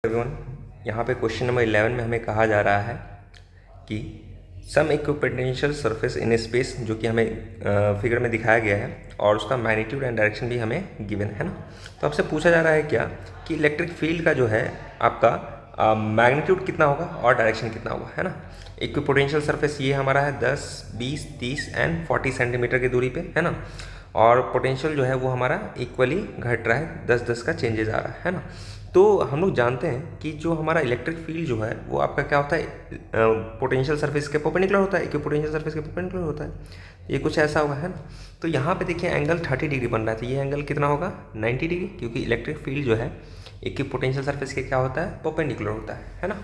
Everyone, यहाँ पे question number 11 में हमें कहा जा रहा है कि सम इक्विपोटेंशियल सरफेस इन स्पेस, जो कि हमें फिगर में दिखाया गया है और उसका मैग्नीट्यूड एंड डायरेक्शन भी हमें गिवन है ना। तो आपसे पूछा जा रहा है क्या कि इलेक्ट्रिक फील्ड का जो है आपका मैग्नीट्यूड कितना होगा और डायरेक्शन कितना होगा, है ना। इक्विपोटेंशियल सरफेस ये हमारा है 10, 20, 30 एंड 40 सेंटीमीटर की दूरी पे, है ना। और पोटेंशियल जो है वो हमारा इक्वली घट रहा है, 10-10 का चेंजेस आ रहा है ना। तो हम लोग जानते हैं कि जो हमारा इलेक्ट्रिक फील्ड जो है वो आपका क्या होता है, पोटेंशियल सरफेस के परपेंडिकुलर होता है, इक्विपोटेंशियल सरफेस के परपेंडिकुलर होता है। ये कुछ ऐसा होगा, है ना। तो यहाँ पे देखिए एंगल 30 डिग्री बन रहा है, तो ये एंगल कितना होगा 90 डिग्री, क्योंकि इलेक्ट्रिक फील्ड जो है इक्विपोटेंशियल सरफेस के क्या होता है, परपेंडिकुलर होता है ना।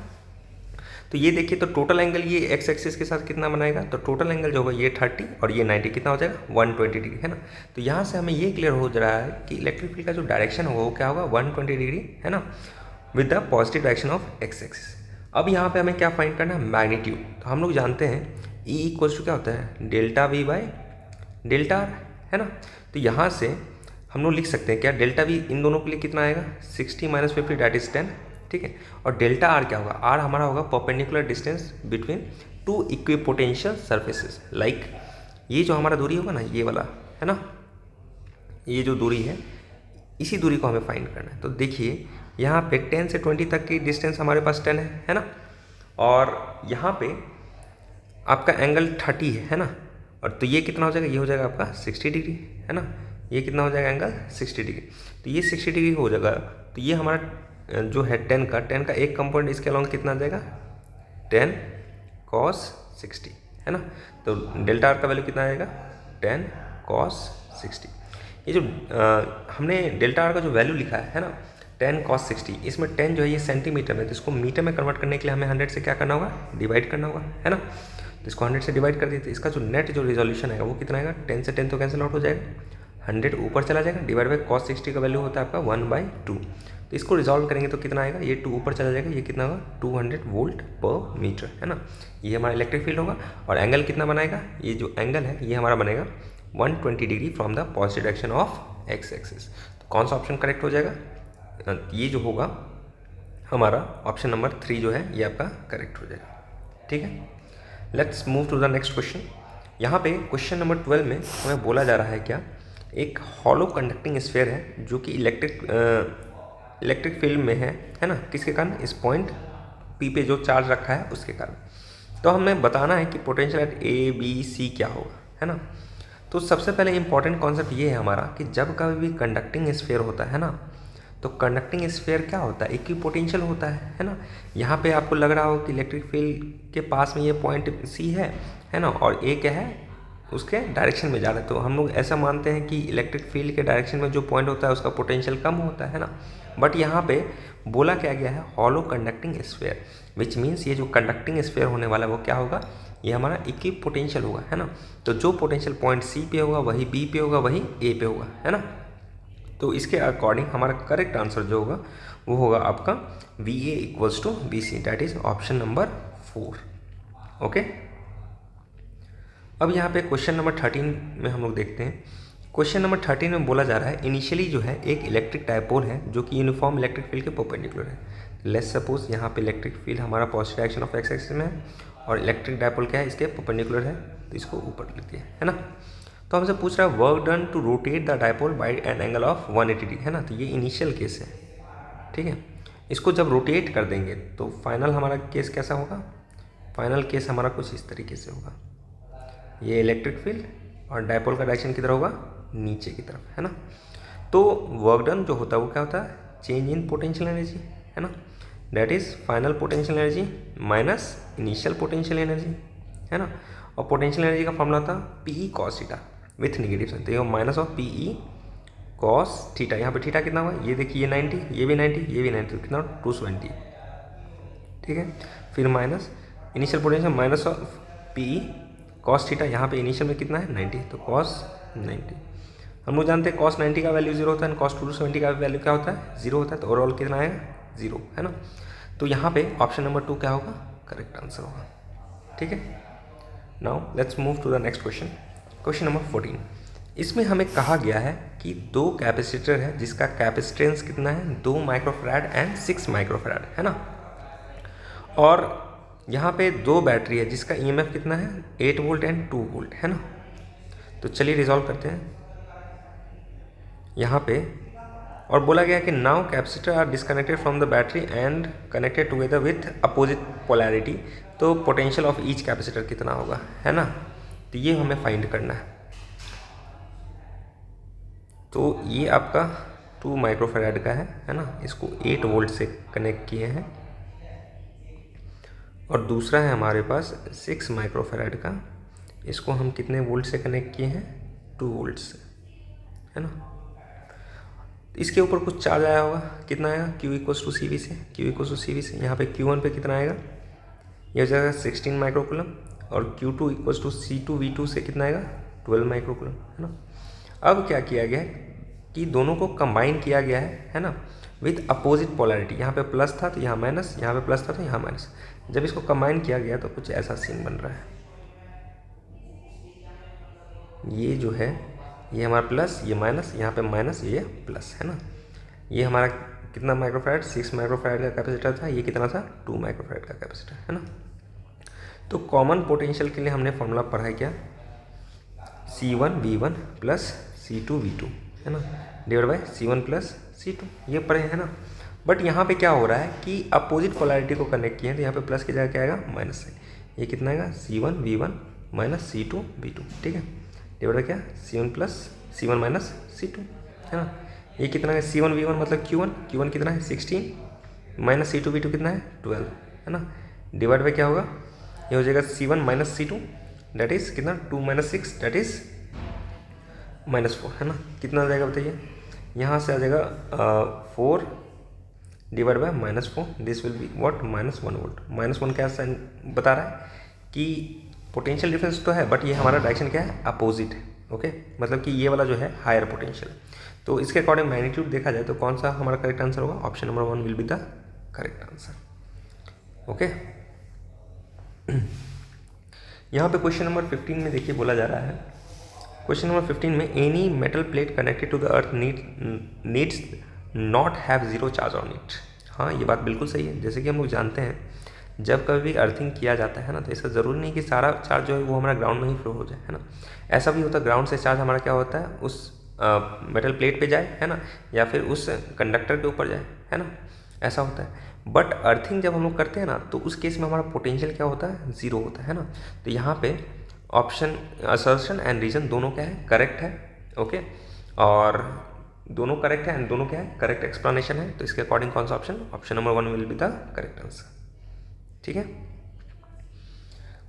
तो ये देखिए, तो टोटल एंगल ये एक्स एक्सिस के साथ कितना बनाएगा, तो टोटल एंगल जो होगा ये 30 और ये 90 कितना हो जाएगा 120 डिग्री, है ना। तो यहाँ से हमें ये क्लियर हो रहा है कि इलेक्ट्रिक फील्ड का जो डायरेक्शन होगा वो क्या होगा 120 डिग्री, है ना, with the positive direction of x axis. अब यहाँ पे हमें क्या फाइंड करना है, मैग्नीट्यूड। तो हम लोग जानते हैं ई इक्वल्स टू क्या होता है, delta we by delta R, है ना। तो यहाँ से हम लोग लिख सकते हैं क्या, डेल्टा वी इन दोनों के लिए कितना आएगा 60 - 50 दैट इज 10, ठीक है। और डेल्टा आर क्या होगा, आर हमारा होगा perpendicular distance between two equipotential surfaces. Like ये जो हमारा दूरी होगा ना, ये वाला, है ना, ये जो दूरी है इसी दूरी को हमें फाइंड करना है। तो देखिए यहाँ पे 10 से 20 तक की डिस्टेंस हमारे पास 10 है ना। और यहाँ पे आपका एंगल 30 है ना। और तो ये कितना हो जाएगा, ये हो जाएगा आपका 60 डिग्री, है ना। ये कितना हो जाएगा एंगल 60 डिग्री, तो ये 60 डिग्री हो जाएगा। तो ये हमारा जो है 10 का एक कंपोनेंट इसके अलॉन्ग कितना आ जाएगा 10 cos 60, है ना। तो डेल्टा आर का वैल्यू कितना आएगा 10 cos 60। ये जो हमने डेल्टा आर का जो वैल्यू लिखा है ना 10 cos 60, इसमें 10 जो है ये सेंटीमीटर में, तो इसको मीटर में कन्वर्ट करने के लिए हमें 100 से क्या करना होगा, डिवाइड करना होगा, है ना। तो इसको 100 से डिवाइड कर दिए, तो इसका जो नेट जो रिजोल्यूशन है वो कितना आएगा, 10 से 10 तो कैंसिल आउट हो जाएगा, 100 ऊपर चला जाएगा, डिवाइड बाई cos 60 का वैल्यू होता है आपका 1/2। तो इसको रिजॉल्व करेंगे तो कितना आएगा, ये 2 ऊपर चला जाएगा, ये कितना होगा 200 वोल्ट पर मीटर, है ना। ये हमारा इलेक्ट्रिक फील्ड होगा। और एंगल कितना बनाएगा, ये जो एंगल है ये हमारा बनेगा 120 degree from the positive direction of x axis. तो कौन सा ऑप्शन करेक्ट हो जाएगा, ये जो होगा हमारा ऑप्शन नंबर 3 जो है ये आपका करेक्ट हो जाएगा, ठीक है। Let's move to the next question. यहाँ पे क्वेश्चन नंबर 12 में हमें बोला जा रहा है क्या, एक हॉलो कंडक्टिंग स्फीयर है जो कि इलेक्ट्रिक फील्ड में है ना, किसके कारण, इस पॉइंट पी पे जो चार्ज रखा है उसके कारण। तो हमें बताना है कि potential at A B C क्या होगा, है ना। तो सबसे पहले इंपॉर्टेंट कॉन्सेप्ट ये है हमारा कि जब कभी भी कंडक्टिंग स्फीयर होता है ना, तो कंडक्टिंग स्फीयर क्या होता है, इक्विपोटेंशियल होता है ना। यहाँ पे आपको लग रहा हो कि इलेक्ट्रिक फील्ड के पास में ये पॉइंट सी है ना, और ए क्या है उसके डायरेक्शन में जा रहा है। तो हम लोग ऐसा मानते हैं कि इलेक्ट्रिक फील्ड के डायरेक्शन में जो पॉइंट होता है उसका पोटेंशियल कम होता है ना। बट यहाँ पे बोला क्या गया है, hollow conducting sphere, which means ये जो कंडक्टिंग स्फीयर होने वाला है वो क्या होगा, ये हमारा इक्विपोटेंशियल होगा, है ना। तो जो पोटेंशियल पॉइंट सी पे होगा वही बी पे होगा वही ए पे होगा, है ना। तो इसके अकॉर्डिंग हमारा करेक्ट आंसर जो होगा वो होगा आपका V A equals to V C, that is option number 4, okay. अब यहाँ पे क्वेश्चन नंबर 13 में हम लोग देखते हैं। क्वेश्चन नंबर 13 में बोला जा रहा है इनिशियली जो है एक इलेक्ट्रिक डायपोल है जो कि यूनिफॉर्म इलेक्ट्रिक फील्ड के परपेंडिकुलर है। लेट्स सपोज यहाँ पे इलेक्ट्रिक फील्ड हमारा positive direction of x axis में है और इलेक्ट्रिक डायपोल क्या है, इसके परपेंडिकुलर है, तो इसको ऊपर लिख दिया, है ना। तो हमसे पूछ रहा है work done to rotate the dipole by an angle of 180 degree, है ना। तो ये इनिशियल केस है, ठीक है। इसको जब रोटेट कर देंगे तो फाइनल हमारा केस कैसा होगा, फाइनल केस हमारा कुछ इस तरीके से होगा, ये इलेक्ट्रिक फील्ड और डायपोल का डायरेक्शन किधर होगा, नीचे की तरफ, है ना। तो वर्क डन जो होता है वो क्या होता है, चेंज इन पोटेंशियल एनर्जी, है ना, that is final potential energy minus initial potential energy, है ना। और पोटेंशियल एनर्जी का फॉर्मूला था P cos theta with negative sign, तो ये minus of P cos theta. यहाँ पे थीटा कितना हुआ, ये देखिए ये 90, ये भी 90, ये भी 90, तो कितना 270, ठीक है। फिर minus initial potential minus of P cos theta, यहाँ पे इनिशियल में कितना है 90, तो कॉस 90। हम लोग जानते हैं कॉस 90 का वैल्यू 0 होता है, कॉस 270 का वैल्यू क्या होता है 0 होता है, तो ओवरऑल कितना आएगा 0, है ना। तो यहाँ पे ऑप्शन नंबर 2 क्या होगा, करेक्ट आंसर होगा, ठीक है। Now let's move to the next question, question number 14। इसमें हमें कहा गया है कि 2 कैपेसिटर है जिसका कैपेसिटेंस कितना है 2 माइक्रोफैराड एंड 6 माइक्रोफैराड है ना, और यहाँ पे 2 बैटरी है जिसका ईएमएफ कितना है 8 वोल्ट एंड 2 वोल्ट है ना। तो चलिए रिजॉल्व करते हैं यहाँ पे। और बोला गया कि now capacitor are disconnected from the battery and connected together with opposite polarity, तो पोटेंशियल ऑफ ईच कैपेसिटर कितना होगा है ना। तो ये हमें फाइंड करना है। तो ये आपका 2 माइक्रोफैराड का है ना, इसको 8 वोल्ट से कनेक्ट किए हैं, और दूसरा है हमारे पास 6 माइक्रोफैराड का, इसको हम कितने वोल्ट से कनेक्ट किए हैं 2 वोल्ट से है ना। इसके ऊपर कुछ चार्ज आया होगा, कितना आएगा Q equals to C V से, Q equals to C V से। यहाँ पे Q1 पे कितना आएगा, ये हो जाएगा 16 माइक्रोकुलम, और Q2 इक्वल्स टू C2V2 से कितना आएगा 12 माइक्रोकुलम है ना। अब क्या किया गया है कि दोनों को कंबाइन किया गया है ना, विथ अपोजिट पोलैरिटी। यहाँ पे प्लस था तो यहाँ माइनस, यहाँ पे प्लस था तो यहाँ माइनस। जब इसको कंबाइन किया गया तो कुछ ऐसा सीन बन रहा है। ये जो है ये हमारा प्लस, ये माइनस, यहाँ पे माइनस, ये प्लस है ना। ये हमारा कितना माइक्रोफैराड 6 माइक्रोफैराड का कैपेसिटर था, ये कितना था 2 माइक्रोफैराड का कैपेसिटर है ना। तो कॉमन पोटेंशियल के लिए हमने फॉर्मूला पढ़ा क्या, C1V1 प्लस C2V2 है ना, divide by C1 plus C2, ये पढ़े हैं ना। बट यहाँ पे क्या हो रहा है कि अपोजिट पोलैरिटी को कनेक्ट किए हैं, तो यहाँ पे प्लस की जगह क्या आएगा माइनस है। ये कितना आएगा C1V1 माइनस C2V2, ठीक है, डिवाइड बाय क्या C1 plus C1 minus C2 है ना। ये कितना है C1V1 मतलब Q1 कितना है 16 माइनस C2V2 कितना है 12 है ना, डिवाइड बाय क्या होगा, ये हो जाएगा C1 minus C2 date is कितना 2 माइनस 6 डेट इज -4 है ना। कितना आ जाएगा बताइए, यहाँ से आ जाएगा 4 divide by -4, this will be what -1 volt. -1 क्या साइन बता रहा है कि पोटेंशियल डिफरेंस तो है बट ये हमारा डायरेक्शन क्या है अपोजिट है, ओके, मतलब कि ये वाला जो है हायर पोटेंशियल। तो इसके अकॉर्डिंग मैग्नीट्यूड देखा जाए तो कौन सा हमारा करेक्ट आंसर होगा, option number 1 will be the correct answer, okay. यहाँ पे क्वेश्चन नंबर 15 में देखिए बोला जा रहा है, क्वेश्चन नंबर 15 में any metal plate connected to the earth needs not have zero charge on it. हाँ ये बात बिल्कुल सही है। जैसे कि हम लोग जानते हैं जब कभी अर्थिंग किया जाता है ना, तो ऐसा ज़रूरी नहीं कि सारा चार्ज जो है वो हमारा ग्राउंड में ही फ्लो हो जाए है ना। ऐसा भी होता है ग्राउंड से चार्ज हमारा क्या होता है उस मेटल प्लेट पे जाए है ना, या फिर उस कंडक्टर के ऊपर जाए है ना, ऐसा होता है। बट अर्थिंग जब हम लोग करते हैं ना तो उस केस में हमारा पोटेंशियल क्या होता है ज़ीरो होता है ना। तो यहाँ पे ऑप्शन असर्शन एंड रीजन दोनों क्या है करेक्ट है, ओके, और दोनों करेक्ट है एंड दोनों क्या है करेक्ट एक्सप्लेनेशन है। तो इसके अकॉर्डिंग कौन सा option number 1 will be the correct answer, ठीक है।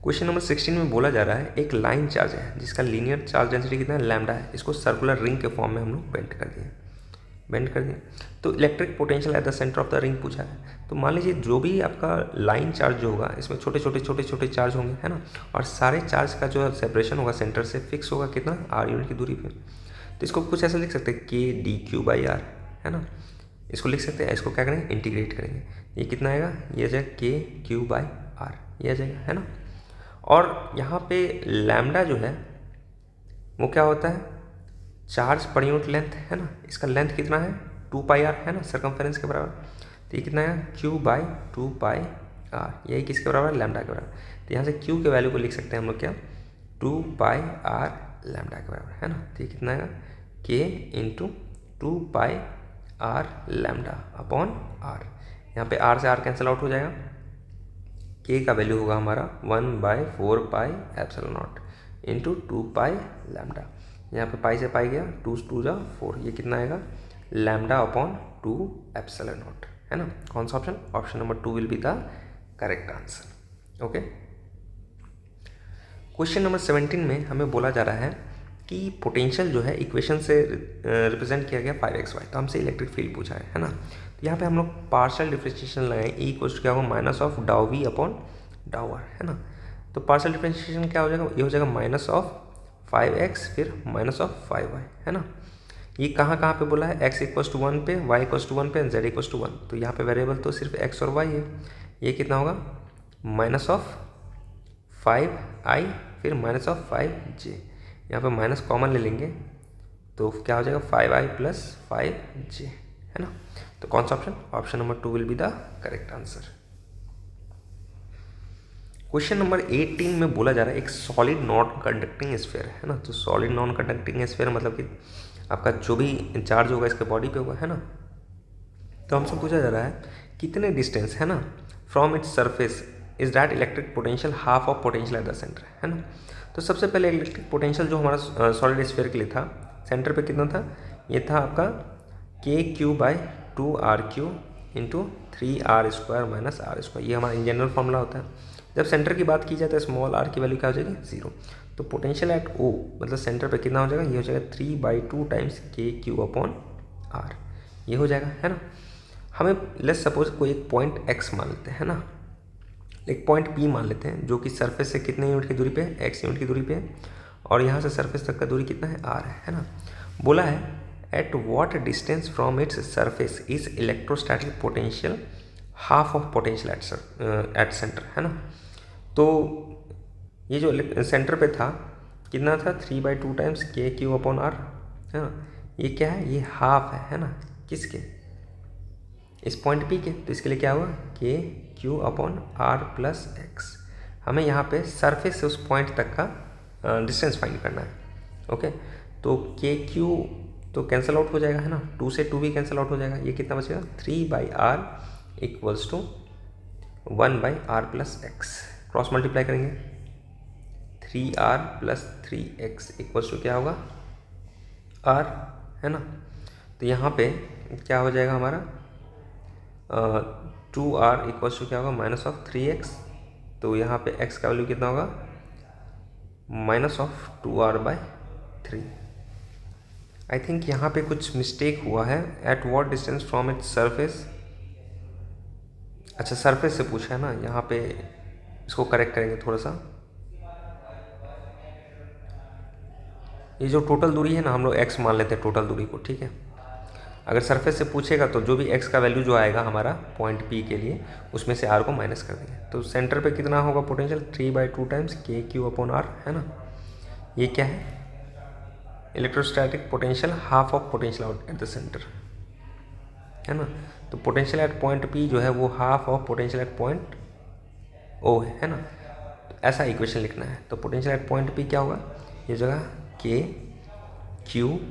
क्वेश्चन नंबर 16 में बोला जा रहा है एक लाइन चार्ज है जिसका लीनियर चार्ज डेंसिटी कितना है लैम्डा है, इसको सर्कुलर रिंग के फॉर्म में हम लोग बेंड कर दिए। तो electric potential at the centre of the ring पूछा है। तो मान लीजिए जो भी आपका लाइन चार्ज जो होगा इसमें छोटे छोटे चार्ज होंगे है ना, और सारे चार्ज का जो सेपरेशन होगा सेंटर से फिक्स होगा कितना r यूनिट की दूरी पे। तो इसको कुछ ऐसा लिख सकते हैं k/dq/r है ना, इसको लिख सकते हैं। इसको क्या करेंगे इंटीग्रेट करेंगे, ये कितना आएगा, ये आ जाएगा k/q/r, ये आ जाएगा है ना। और यहाँ पे लैम्डा जो है वो क्या होता है चार्ज पर यूनिट लेंथ है ना, इसका लेंथ कितना है 2πr है ना, सर्कमफेरेंस के बराबर। तो ये कितना है q/2πr, यही किसके बराबर है लैम्डा के बराबर। तो यहाँ से q के वैल्यू को लिख सकते हैं हम लोग क्या 2πr लैम्डा के बराबर है ना। तो ये कितना आएगा k into 2πr lambda upon r, यहाँ पे r से r कैंसिल आउट हो जाएगा। k का वैल्यू होगा हमारा 1/4πε0 इंटू 2π लैम्डा, यहाँ पे पाई से पाई गया 2 2 जा 4, ये कितना आएगा लैम्डा अपॉन 2ε0 है ना। कौन सा option number 2 will be the correct answer, okay. Question number 17 में हमें बोला जा रहा है कि पोटेंशियल जो है इक्वेशन से रिप्रेजेंट किया गया 5xy, तो हमसे इलेक्ट्रिक फील्ड पूछा है ना। तो यहाँ पे हम लोग पार्शियल डिफरेंशिएशन लगाएं, ई इक्वल्स क्या होगा माइनस ऑफ डाउ वी अपॉन डाउ आर है ना। तो पार्शियल डिफरेंशिएशन क्या हो जाएगा, ये हो जाएगा माइनस ऑफ 5x फिर माइनस ऑफ 5y है ना। ये कहाँ पे बोला है x इक्वल्स टू 1 पे, y इक्वल्स टू 1 पे, z इक्वल्स टू 1। तो यहाँ पे वेरिएबल तो सिर्फ x और y है। ये कितना होगा माइनस ऑफ 5i फिर माइनस ऑफ 5j, यहाँ पे माइनस कॉमन ले लेंगे तो क्या हो जाएगा 5i प्लस 5j, है ना। तो कौन सा option, option number 2 will be the correct answer. Question number 18 में बोला जा रहा है एक सॉलिड नॉन कंडक्टिंग स्फीयर है ना। तो सॉलिड नॉन कंडक्टिंग स्फीयर मतलब कि आपका जो भी चार्ज होगा इसके बॉडी पे होगा, है ना। तो हमसे पूछा जा रहा है कितने डिस्टेंस, है ना, from its surface is that electric potential half of potential at the centre, है ना। तो सबसे पहले इलेक्ट्रिक पोटेंशियल जो हमारा सॉलिड स्फीयर के लिए था, सेंटर पे कितना था, ये था आपका KQ/2RQ into 3R² minus R²। ये हमारा इन जनरल फॉर्मूला होता है। जब सेंटर की बात की जाए तो स्मॉल r की वैल्यू क्या हो जाएगी, 0। तो पोटेंशियल एट O मतलब सेंटर पे कितना हो जाएगा, ये हो जाएगा 3/2 टाइम्स KQ/R, ये हो जाएगा, है ना। हमें लेट्स सपोज कोई एक पॉइंट x मान लेते हैं, है ना, एक पॉइंट P मान लेते हैं जो कि सरफेस से कितने यूनिट की दूरी पे है, x यूनिट की दूरी पे है, और यहाँ से सरफेस तक का दूरी कितना है, r है ना। बोला है at what distance from its surface is electrostatic potential half of potential at centre, है ना। तो ये जो सेंटर पे था कितना था, 3/2 टाइम्स KQ/R, है ना। ये क्या है, ये हाफ है ना, किसके, इस पॉइंट P के। तो इसके लिए क्या हुआ, KQ/R प्लस x। हमें यहाँ पे सरफेस से उस पॉइंट तक का डिस्टेंस फाइंड करना है। ओके, तो KQ तो कैंसिल आउट हो जाएगा, है ना, 2 से 2 भी कैंसिल आउट हो जाएगा। ये कितना बचेगा, 3/R equals to 1/R plus x। Cross multiply करेंगे, 3R plus 3x equals to क्या होगा, R, है ना। तो यहाँ पे क्या हो जाएगा हमारा, 2R इक्वल्स टू क्या होगा, माइनस ऑफ 3x। तो यहाँ पे x का वैल्यू कितना होगा, minus of 2R/3। I think यहाँ पे कुछ मिस्टेक हुआ है। At what distance from its surface, अच्छा सरफेस से पूछा है ना, यहाँ पे इसको करेक्ट करेंगे थोड़ा सा। ये जो टोटल दूरी है ना, हम लोग x मान लेते हैं टोटल दूरी को, ठीक है। अगर सरफेस से पूछेगा तो जो भी x का वैल्यू जो आएगा हमारा पॉइंट P के लिए, उसमें से r को माइनस कर देंगे। तो सेंटर पे कितना होगा पोटेंशियल, 3/2 टाइम्स KQ/R, है ना। ये क्या है, electrostatic potential half of potential out at the centre, है ना। तो पोटेंशियल एट पॉइंट P जो है वो half of potential at point O है ना। तो ऐसा इक्वेशन लिखना है। तो पोटेंशियल एट पॉइंट P क्या होगा, ये जगह KQ/X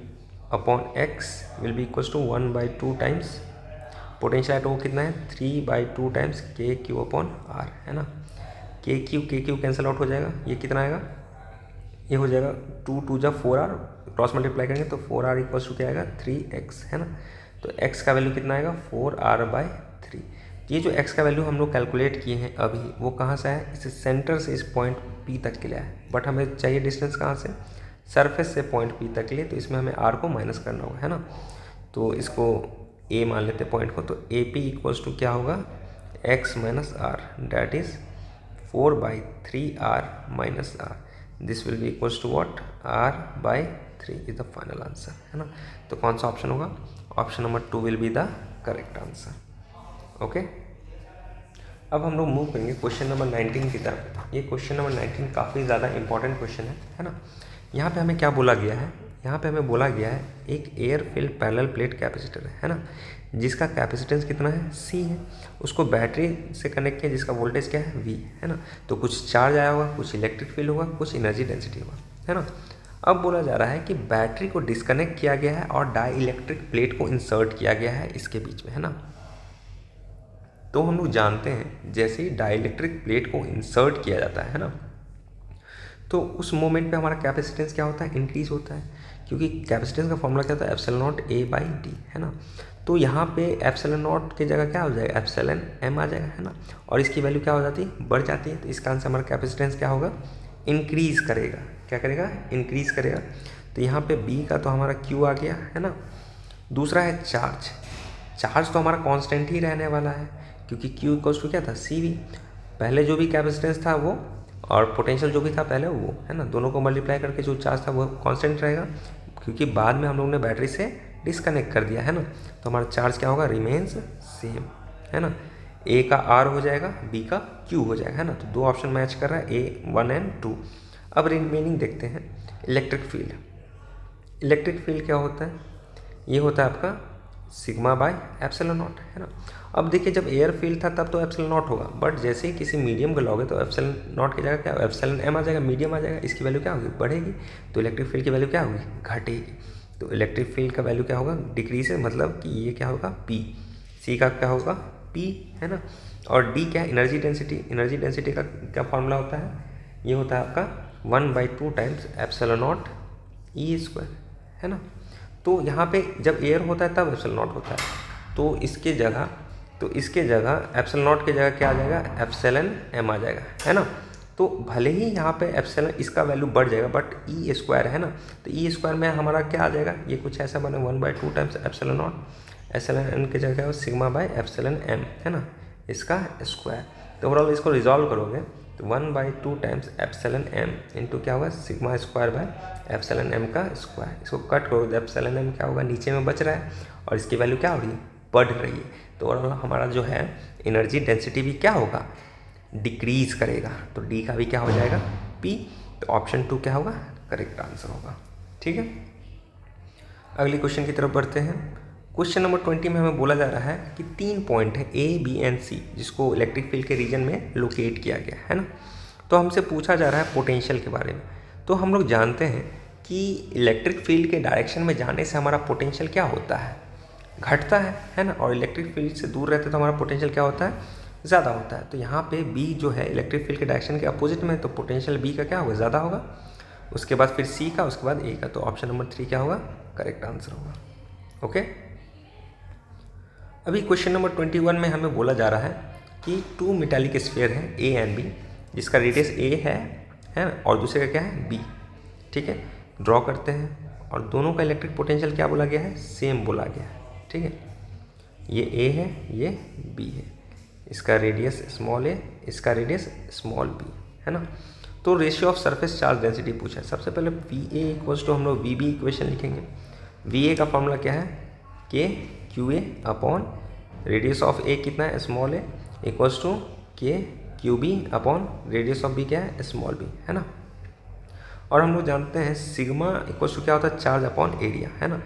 will be equals to 1/2 times potential at O कितना है, 3/2 टाइम्स KQ/R, है ना। KQ कैंसिल आउट हो जाएगा, ये कितना आएगा, ये हो जाएगा 2 2 जा 4R, क्रॉस मल्टीप्लाई करेंगे तो 4R इक्वल्स टू क्या आएगा, 3x, है ना। तो x का वैल्यू कितना आएगा, 4R/3। ये जो x का वैल्यू हम लोग कैलकुलेट किए हैं अभी, वो कहाँ से है, इस सेंटर से इस पॉइंट P तक के लिए है। बट हमें चाहिए डिस्टेंस कहाँ से, सरफेस से पॉइंट P तक के लिए। तो इसमें हमें r को माइनस करना होगा, है ना। तो इसको a मान लेते हैं पॉइंट को। तो AP इक्वल्स टू क्या होगा, x minus r, that is 4/3R minus r। This will be equals to what, R/3 is the final answer, है ना। तो कौन सा ऑप्शन होगा, option number 2 will be the correct answer. Okay, अब हम लोग मूव करेंगे क्वेश्चन नंबर 19 की तरफ। ये क्वेश्चन नंबर 19 काफ़ी ज़्यादा इंपॉर्टेंट क्वेश्चन है ना। यहाँ पे हमें क्या बोला गया है, यहाँ पे हमें बोला गया है एक air filled parallel plate capacitor है ना, जिसका कैपेसिटेंस कितना है, C है। उसको बैटरी से कनेक्ट किया जिसका वोल्टेज क्या है, V, है ना। तो कुछ चार्ज आया होगा, कुछ इलेक्ट्रिक फील्ड होगा, कुछ एनर्जी डेंसिटी होगा, है ना। अब बोला जा रहा है कि बैटरी को डिस्कनेक्ट किया गया है और डाई इलेक्ट्रिक प्लेट को इंसर्ट किया गया है इसके बीच में, है ना। तो हम लोग जानते हैं जैसे ही डाई इलेक्ट्रिक प्लेट को इंसर्ट किया जाता है ना, तो उस मोमेंट पे हमारा कैपेसिटेंस क्या होता है, इंक्रीज होता है। क्योंकि कैपेसिटेंस का फॉर्मूला क्या होता है, एप्सिलॉन नॉट A/D, है ना। तो यहाँ पे एप्सिलॉन नॉट की जगह क्या हो जाएगा, एप्सिलॉन M आ जाएगा, है ना। और इसकी वैल्यू क्या हो जाती है, बढ़ जाती है। तो इसका आंसर हमारा कैपेसिटेंस क्या होगा, इंक्रीज करेगा। क्या करेगा, इंक्रीज करेगा। तो यहाँ पे B का तो हमारा Q आ गया, है ना। दूसरा है चार्ज। चार्ज तो हमारा कांस्टेंट ही रहने वाला है, क्योंकि Q इक्वल्स टू क्या था, CV। पहले जो भी कैपेसिटेंस था वो, और पोटेंशियल जो भी था पहले वो, है ना, दोनों को मल्टीप्लाई करके जो चार्ज था वो कांस्टेंट रहेगा, क्योंकि बाद में हम लोगों ने बैटरी से डिस्कनेक्ट कर दिया, है ना। तो हमारा चार्ज क्या होगा, रिमेन्स सेम, है ना। A का R हो जाएगा, B का Q हो जाएगा, है ना। तो दो ऑप्शन मैच कर रहा है, A 1 एंड 2। अब रिमेनिंग देखते हैं, इलेक्ट्रिक फील्ड। इलेक्ट्रिक फील्ड क्या होता है, ये होता है आपका सिग्मा बाय एप्सिलॉन नॉट, है ना। अब देखिए जब एयर फील्ड था तब तो एप्सिलॉन नॉट होगा, बट जैसे ही किसी मीडियम को लाओगे तो एप्सिलॉन नॉट की जगह क्या एप्सिलॉन एम आ जाएगा, मीडियम आ जाएगा, इसकी वैल्यू क्या होगी, बढ़ेगी, तो इलेक्ट्रिक फील्ड की वैल्यू क्या होगी, घटेगी। तो इलेक्ट्रिक फील्ड का वैल्यू क्या होगा, डिक्रीज है, मतलब कि ये क्या होगा, पी, सी का क्या होगा, पी, है ना। और डी क्या है, एनर्जी डेंसिटी, एनर्जी डेंसिटी का क्या फॉर्मूला होता है, ये होता है आपका 1/2 times epsilon not E square, है ना। तो यहाँ पे जब एयर होता है तब एप्सिलॉन नॉट होता है, तो इसके जगह एप्सिलॉन नॉट की जगह क्या आ जाएगा, एप्सिलॉन एम आ जाएगा, है ना। तो भले ही यहाँ पे एप्सिलॉन इसका वैल्यू बढ़ जाएगा, बट ई स्क्वायर है ना, तो ई स्क्वायर में हमारा क्या आ जाएगा, ये कुछ ऐसा बने 1/2 times epsilon not, epsilon M की जगह सिग्मा बाय एप्सिलॉन एम, है ना, इसका स्क्वायर। तो ओवरऑल इसको रिजॉल्व करोगे तो 1/2 टाइम्स एप्सिलॉन एम इंटू क्या होगा, sigma square by epsilon M का स्क्वायर। इसको कट करो तो एप्सिलॉन एम क्या होगा, नीचे में बच रहा है, और इसकी वैल्यू क्या हो रही है, बढ़ रही है। तो ओवरऑल हमारा जो है एनर्जी डेंसिटी भी क्या होगा, डिक्रीज करेगा। तो डी का भी क्या हो जाएगा, पी। तो ऑप्शन 2 क्या होगा, करेक्ट आंसर होगा। ठीक है, अगली क्वेश्चन की तरफ बढ़ते हैं। क्वेश्चन नंबर 20 में हमें बोला जा रहा है कि 3 पॉइंट है ए, बी एंड सी, जिसको इलेक्ट्रिक फील्ड के रीजन में लोकेट किया गया है ना। तो हमसे पूछा जा रहा है पोटेंशियल के बारे में। तो हम लोग जानते हैं कि इलेक्ट्रिक फील्ड के डायरेक्शन में जाने से हमारा पोटेंशियल क्या होता है, घटता है ना। और इलेक्ट्रिक फील्ड से दूर रहते तो हमारा पोटेंशियल क्या होता है, ज़्यादा होता है। तो यहाँ पे बी जो है इलेक्ट्रिक फील्ड के डायरेक्शन के अपोजिट में, तो पोटेंशियल बी का क्या होगा, ज़्यादा होगा। उसके बाद फिर सी का, उसके बाद ए का। तो ऑप्शन नंबर 3 क्या होगा, करेक्ट आंसर होगा। ओके, अभी क्वेश्चन नंबर 21 में हमें बोला जा रहा है कि 2 मेटालिक स्फीयर है ए एंड बी, जिसका रेडियस ए है ना, और दूसरे का क्या है, बी। ठीक है, ड्रॉ करते हैं, और दोनों का इलेक्ट्रिक पोटेंशियल क्या बोला गया है, सेम बोला गया है। ठीक है, ये ए है, ये बी है, इसका रेडियस स्मॉल ए, इसका रेडियस स्मॉल बी, है ना। तो ratio of surface charge density पूछा है। सबसे पहले वी ए इक्वल्स टू हम लोग वी बी इक्वेशन लिखेंगे। वी ए का फॉर्मूला क्या है, K Q A upon radius of A कितना है, small A, equals to K Q B upon radius of B क्या है, स्मॉल बी, है ना। और हम लोग जानते हैं सिग्मा इक्वल्स टू क्या होता है, चार्ज अपॉन एरिया, है ना।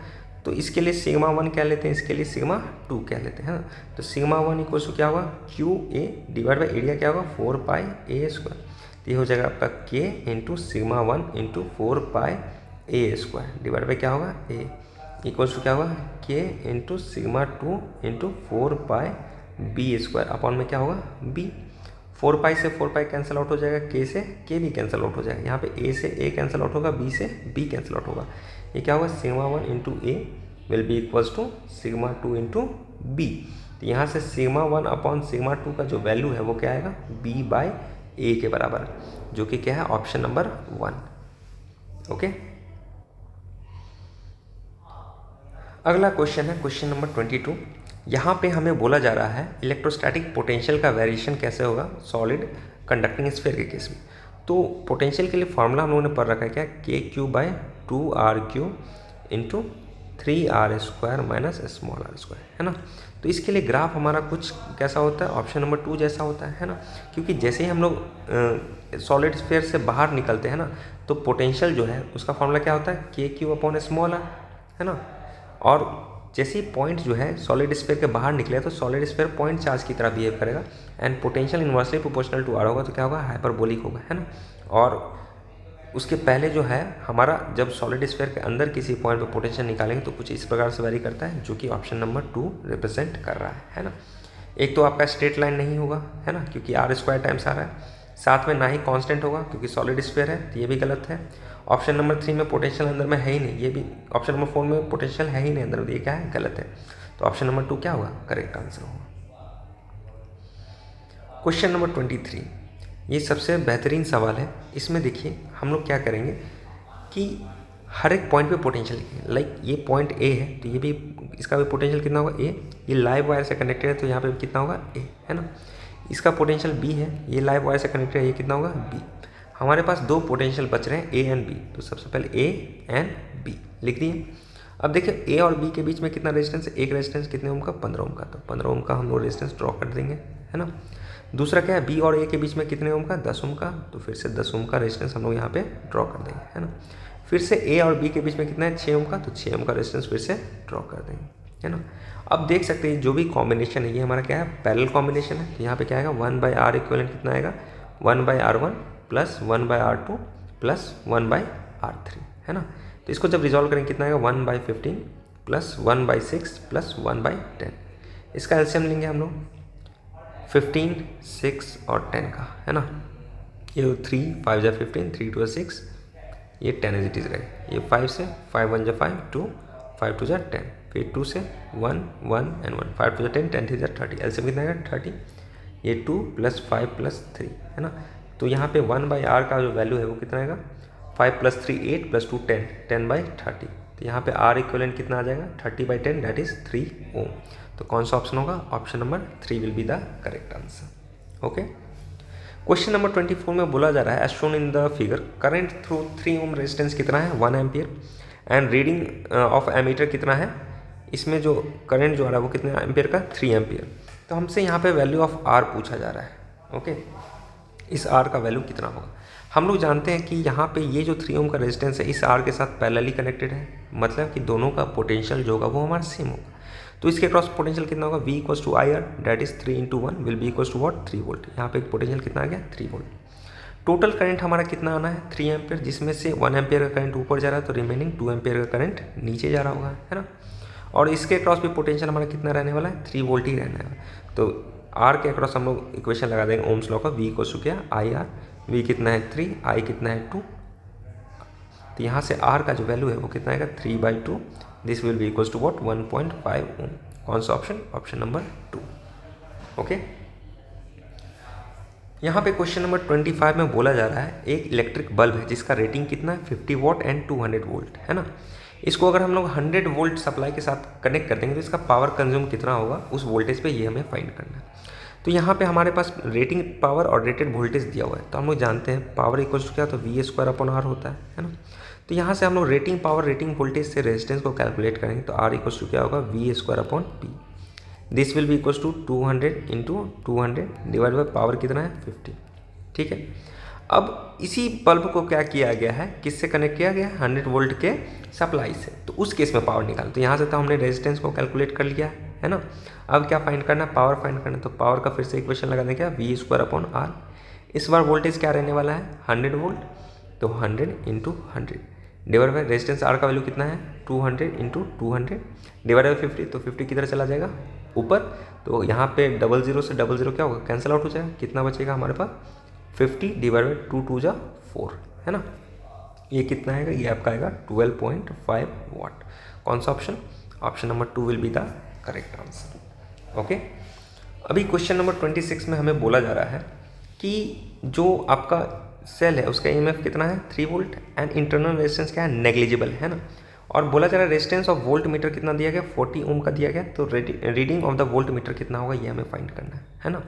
तो इसके लिए सिग्मा 1 कह लेते हैं, इसके लिए सिग्मा 2 कह लेते हैं, है ना। तो सिग्मा 1 इक्वल्स टू क्या होगा, Q A divide by area क्या होगा, 4 पाई ए स्क्वायर। तो ये हो जाएगा आपका के into sigma 1 into 4 pi A square divide by क्या होगा, ए, इक्वल्स टू क्या होगा, के इंटू सिग्मा 2 इंटू 4 पाई बी स्क्वायर अपॉन में क्या होगा, बी। 4 पाई से 4 पाई कैंसिल आउट हो जाएगा, के से के भी कैंसिल आउट हो जाएगा, यहाँ पे ए से ए कैंसिल आउट होगा, बी से बी कैंसिल आउट होगा। ये क्या होगा, sigma 1 into A will be equals to sigma 2 into B. तो यहाँ से सिग्मा 1 अपॉन सिग्मा 2 का जो वैल्यू है वो क्या आएगा, बी बाई ए के बराबर, जो कि क्या है, ऑप्शन नंबर 1। ओके, अगला क्वेश्चन है क्वेश्चन नंबर 22। यहाँ पे हमें बोला जा रहा है इलेक्ट्रोस्टैटिक पोटेंशियल का वेरिएशन कैसे होगा सॉलिड कंडक्टिंग स्फीयर के केस में। तो पोटेंशियल के लिए फॉर्मूला हम लोगों ने पढ़ रखा है क्या, के Q by 2r³ into 3r square minus small r square, है ना। तो इसके लिए ग्राफ हमारा कुछ कैसा होता है, ऑप्शन नंबर 2 जैसा होता है ना। क्योंकि जैसे ही हम लोग सॉलिड स्फीयर से बाहर निकलते हैं ना, तो पोटेंशियल जो है उसका फॉर्मूला क्या होता है, K Q upon small r, है ना। और जैसे ही पॉइंट जो है सॉलिड स्फीयर के बाहर निकले तो सॉलिड स्फीयर पॉइंट चार्ज की तरह बिहेव करेगा, and potential inversely proportional to R होगा, तो क्या होगा, हाइपरबोलिक होगा, है ना। और उसके पहले जो है हमारा, जब सॉलिड स्फीयर के अंदर किसी पॉइंट पे पोटेंशियल निकालेंगे तो कुछ इस प्रकार से वेरी करता है, जो कि ऑप्शन नंबर 2 रिप्रेजेंट कर रहा है ना। एक तो आपका स्ट्रेट लाइन नहीं होगा, है ना, क्योंकि आर स्क्वायर टाइम्स आ रहा है। साथ में ना ही कांस्टेंट होगा क्योंकि सॉलिड स्फीयर है, तो ये भी गलत है। ऑप्शन नंबर 3 में पोटेंशियल अंदर में है ही नहीं, ये भी। ऑप्शन नंबर 4 में पोटेंशियल है ही नहीं अंदर में, ये क्या है, गलत है। तो ऑप्शन नंबर 2 क्या होगा, करेक्ट आंसर होगा। क्वेश्चन नंबर 23, ये सबसे बेहतरीन सवाल है। इसमें देखिए हम लोग क्या करेंगे कि हर एक पॉइंट पे पोटेंशियल लिखेंगे। लाइक ये पॉइंट ए है, तो ये भी, इसका भी पोटेंशियल कितना होगा, ए। ये लाइव वायर से कनेक्टेड है, तो यहाँ पे कितना होगा, ए, है ना। इसका पोटेंशियल बी है, ये लाइव वायर से कनेक्टेड है, ये कितना होगा, बी। हमारे पास 2 पोटेंशियल बच रहे हैं, ए एंड बी। तो सबसे पहले ए एंड बी लिख दिए। अब देखिए ए और बी के बीच में कितना रेजिस्टेंस है, एक रेजिस्टेंस कितने ओम का, 15 ओम का। तो 15 ओम का हम लोग रेजिस्टेंस ड्रॉ कर देंगे, है ना। दूसरा क्या है, बी और ए के बीच में कितने ओम का, 10 ओम का। तो फिर से 10 ओम का रेजिस्टेंस हम लोग यहाँ पे ड्रॉ कर देंगे, है ना। फिर से ए और बी के बीच में कितना है 6 ओम का, तो 6 ओम का रेजिस्टेंस फिर से ड्रॉ कर देंगे, है ना। अब देख सकते हैं जो भी कॉम्बिनेशन है ये हमारा क्या है, पैरेलल कॉम्बिनेशन है। तो यहाँ पे क्या आएगा 1/R इक्वलेंट कितना आएगा 1/R1 plus 1/R2 plus 1/R3, है ना। तो इसको जब रिजॉल्व करेंगे कितना आएगा 1/15 प्लस 1/6 प्लस 1/10। इसका एलसीएम लेंगे हम लोग 15, 6 और 10 का, है ना। ये 3 5 जा 15, 3 2 6, ये 10 एज इट इज रहेगा। ये 5 से 5 1 जा 5 2, 5 2 जा 10, फिर 2 से 1 1 एंड 1, 5 2 जा 10, 10 3 जा 30, एलसीएम कितना आएगा 30। ये 2 प्लस 5 प्लस 3, है ना। तो यहाँ पे 1/R का जो वैल्यू है वो कितना आएगा 5 प्लस 3 8 प्लस 2 10, 10/30। तो यहाँ पे R इक्वलेंट कितना आ जाएगा 30/10, दैट इज 3 ओम। तो कौन सा ऑप्शन होगा, option number 3 will be the correct answer. Okay, question number 24 में बोला जा रहा है as shown in the figure current through 3 ohm resistance कितना है 1 ampere and reading of ammeter कितना है, इसमें जो करंट जो आ रहा है वो कितने एम्पियर का 3 एम्पियर। तो हमसे यहाँ पे वैल्यू ऑफ R पूछा जा रहा है। ओके, इस R का वैल्यू कितना होगा। हम लोग जानते हैं कि यहाँ पे ये जो 3 ओम का रेजिस्टेंस है इस R के साथ पैरेलली कनेक्टेड है, मतलब कि दोनों का पोटेंशियल जो होगा वो हमारा सेम होगा। तो इसके क्रॉस पोटेंशियल कितना होगा V equals to IR, that is 3 × 1 will be equals to what 3 volt. यहाँ पे पोटेंशियल कितना आ गया 3 वोल्ट। टोटल करंट हमारा कितना आना है 3 एम्पियर, जिसमें से 1 एम्पियर का करंट ऊपर जा रहा है तो रिमेनिंग 2 एम्पियर का करंट नीचे जा रहा होगा, है ना। और इसके क्रॉस भी पोटेंशियल हमारा कितना रहने वाला है 3 वोल्ट ही रहना है। तो R के अक्रॉस हम लोग इक्वेशन लगा देंगे ओम्स लॉ का, V इक्वल्स टू क्या IR, V कितना है 3, I कितना है 2। तो यहाँ से R का जो वैल्यू है वो कितना आएगा 3/2, this will be equals to what 1.5 ohm. कौन सा ऑप्शन, ऑप्शन नंबर 2। ओके, यहाँ पे क्वेश्चन नंबर 25 में बोला जा रहा है एक इलेक्ट्रिक बल्ब है जिसका रेटिंग कितना है 50 वॉट एंड 200 वोल्ट, है ना। इसको अगर हम लोग 100 वोल्ट सप्लाई के साथ कनेक्ट कर देंगे तो इसका पावर कंज्यूम कितना होगा उस वोल्टेज पे ये हमें फाइंड करना है। तो यहाँ पे हमारे पास रेटिंग पावर और रेटेड वोल्टेज दिया हुआ है। तो हम लोग जानते हैं पावर इक्वल्स टू क्या, तो V²/R होता है ना। तो यहाँ से हम लोग रेटिंग पावर रेटिंग वोल्टेज से रेजिस्टेंस को कैलकुलेट करेंगे तो R इक्वल्स टू क्या होगा V²/P। This will be equals to 200 × 200 divide by power कितना है 50, ठीक है। अब इसी बल्ब को क्या किया गया है, किससे कनेक्ट किया गया है 100 वोल्ट के सप्लाई से। तो उस केस में पावर निकाल, तो यहाँ से तो हमने रेजिस्टेंस को कैलकुलेट कर लिया है ना। अब क्या फाइंड करना है, पावर फाइंड करना है। तो पावर का फिर से इक्वेशन लगा दें क्या V²/R। इस बार वोल्टेज क्या रहने वाला है 100 वोल्ट, तो 100 × 100 डिवाइड बाई रेजिस्टेंस R का वैल्यू कितना है 200 × 200 डिवाइड बाई 50। तो 50 किधर चला जाएगा ऊपर, तो यहाँ पे 00 से 00 क्या होगा कैंसिल आउट हो जाएगा। कितना बचेगा हमारे पास 50 डिवाइड बाई 2 2 जा 4, है ना। ये कितना आएगा, ये आपका आएगा 12.5 वाट। कौन सा option, option number 2 will be the correct answer. Okay, अभी क्वेश्चन नंबर 26 में हमें बोला जा रहा है कि जो आपका सेल है उसका EMF कितना है 3 वोल्ट एंड इंटरनल रेजिस्टेंस क्या है नेग्लिजिबल, है ना। और बोला जा रहा है रेजिस्टेंस ऑफ वोल्ट मीटर कितना दिया गया 40 ओम का दिया गया। तो reading of the volt meter कितना होगा ये हमें फाइंड करना है ना।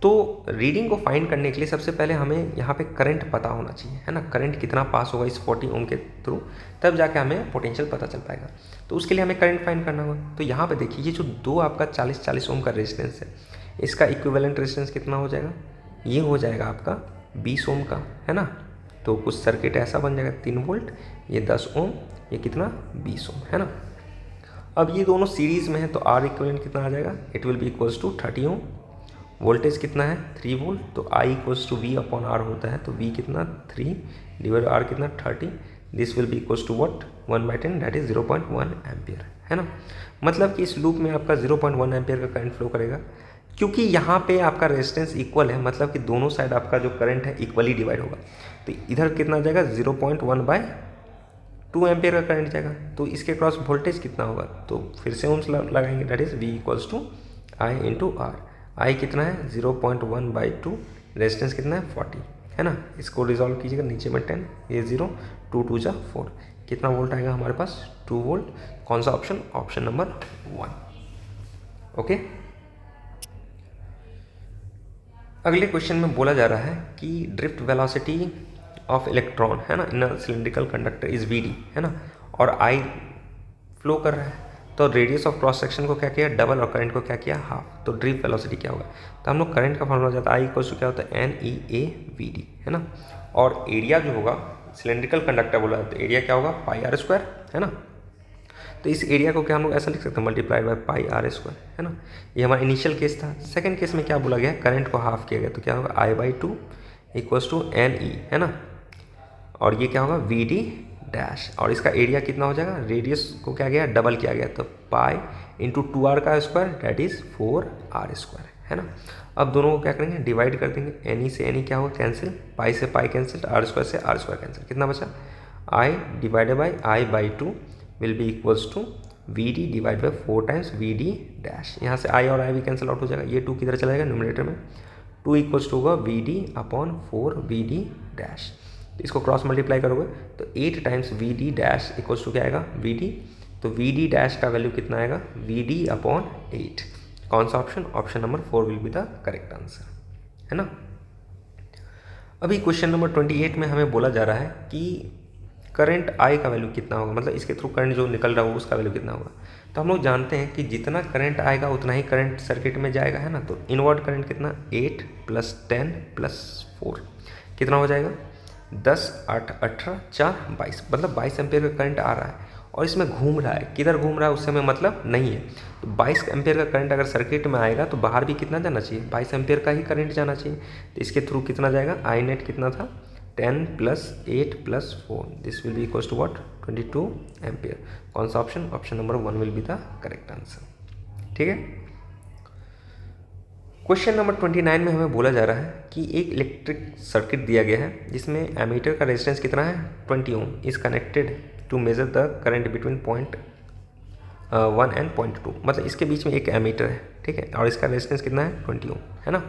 तो रीडिंग को फाइंड करने के लिए सबसे पहले हमें यहाँ पे करंट पता होना चाहिए, है ना। करंट कितना पास होगा इस 40 ओम के थ्रू, तब जाके हमें पोटेंशियल पता चल पाएगा। तो उसके लिए हमें करंट फाइंड करना होगा। तो यहाँ पे देखिए ये जो दो आपका 40 ओम का रेजिस्टेंस है इसका इक्विवेलेंट रेजिस्टेंस कितना हो जाएगा, ये हो जाएगा आपका 20 ओम का, है ना। तो कुछ सर्किट ऐसा बन जाएगा 3 वोल्ट, ये 10 ओम, ये कितना 20 ओम, है ना। अब ये दोनों सीरीज में है तो R इक्विवेलेंट कितना आ जाएगा, it will be equals to 30 ohm. Voltage कितना है 3 वोल्ट, तो I इक्वल्स टू V/R होता है। तो V कितना 3 डिवाइड R कितना 30, this will be equals to what 1/10 that is 0.1 ampere, है ना। मतलब कि इस लूप में आपका 0.1 एम्पियर का करंट फ्लो करेगा। क्योंकि यहाँ पे आपका रेजिस्टेंस इक्वल है, मतलब कि दोनों साइड आपका जो करंट है इक्वली डिवाइड होगा। तो इधर कितना जाएगा 0.1/2 एम्पियर का करंट जाएगा। तो इसके क्रॉस वोल्टेज कितना होगा, तो फिर से ओम्स लगाएंगे, that is V equals to I × R। I कितना है 0.1/2, रेजिस्टेंस कितना है 40, है ना। इसको रिजॉल्व कीजिएगा, नीचे में 10, ये 0, 2 2 जा 4, कितना वोल्ट आएगा हमारे पास 2 वोल्ट। कौन सा ऑप्शन, ऑप्शन नंबर 1। ओके, अगले क्वेश्चन में बोला जा रहा है कि ड्रिफ्ट वेलोसिटी ऑफ इलेक्ट्रॉन, है ना, इन अ सिलिंड्रिकल कंडक्टर इज VD, है ना, और I फ्लो कर रहा है। तो रेडियस ऑफ क्रॉस सेक्शन को क्या किया डबल और करंट को क्या किया हाफ। तो ड्रिफ्ट वेलोसिटी क्या होगा, तो हम लोग करंट का फॉर्मूला जाता है I इक्वल्स टू क्या होता है NEAVD, है ना। और एरिया जो होगा सिलेंड्रिकल कंडक्टर बोला है तो एरिया क्या होगा पाई आर स्क्वायर, है ना। तो इस एरिया को क्या हम लोग ऐसा लिख सकते हैं multiplied by pi R square, है ना। ये हमारा इनिशियल केस था। सेकंड केस में क्या बोला गया, करंट को हाफ किया गया तो क्या होगा I/2 इक्वल्स टू NE, है ना। और ये क्या होगा VD डैश, और इसका एरिया कितना हो जाएगा, रेडियस को क्या गया डबल किया गया तो पाई इंटू 2r का square that is 4r square, है ना। अब दोनों को क्या करेंगे डिवाइड कर देंगे, NE से NE क्या होगा कैंसिल, पाई से पाई कैंसिल, r स्क्वायर से r स्क्वायर कैंसिल, कितना बचा I divided by I/2 will be equals to VD divide by 4 times VD dash. यहाँ से I और I भी कैंसिल आउट हो जाएगा, ये 2 किधर चला जाएगा न्यूमरेटर में, 2 इक्वल्स टू होगा VD अपॉन 4 VD डैश। तो इसको क्रॉस मल्टीप्लाई करोगे तो 8 times VD dash equals to क्या आएगा VD, तो VD डैश का वैल्यू कितना आएगा VD अपॉन 8। कौन सा option, option number 4 will be the correct answer, है ना। अभी क्वेश्चन नंबर 28 में हमें बोला जा रहा है कि करंट I का वैल्यू कितना होगा, मतलब इसके थ्रू करंट जो निकल रहा होगा उसका वैल्यू कितना होगा। तो हम लोग जानते हैं कि जितना करंट आएगा उतना ही करंट सर्किट में जाएगा, है ना। तो इनवर्ड करंट कितना 8 + 10 + 4 कितना हो जाएगा 10, 8, 18, 4, 22, मतलब 22 एम्पेयर का करंट आ रहा है और इसमें घूम रहा है, किधर घूम रहा है उससे हमें मतलब नहीं है। तो 22 एम्पेयर का करंट अगर सर्किट में आएगा तो बाहर भी कितना जाना चाहिए 22 एम्पेयर का ही करंट जाना चाहिए। तो इसके थ्रू कितना जाएगा I नेट कितना था 10 + 8 + 4 this will be equals to what 22 ampere. कौन सा option, option number 1 will be the correct answer, ठीक है। क्वेश्चन नंबर 29 में हमें बोला जा रहा है कि एक इलेक्ट्रिक सर्किट दिया गया है जिसमें एमीटर का रेजिस्टेंस कितना है 20 ohm is connected to measure the current between point 1 and point 2, मतलब इसके बीच में एक एमीटर है, ठीक है, और इसका रेजिस्टेंस कितना है 20 ओम, है ना।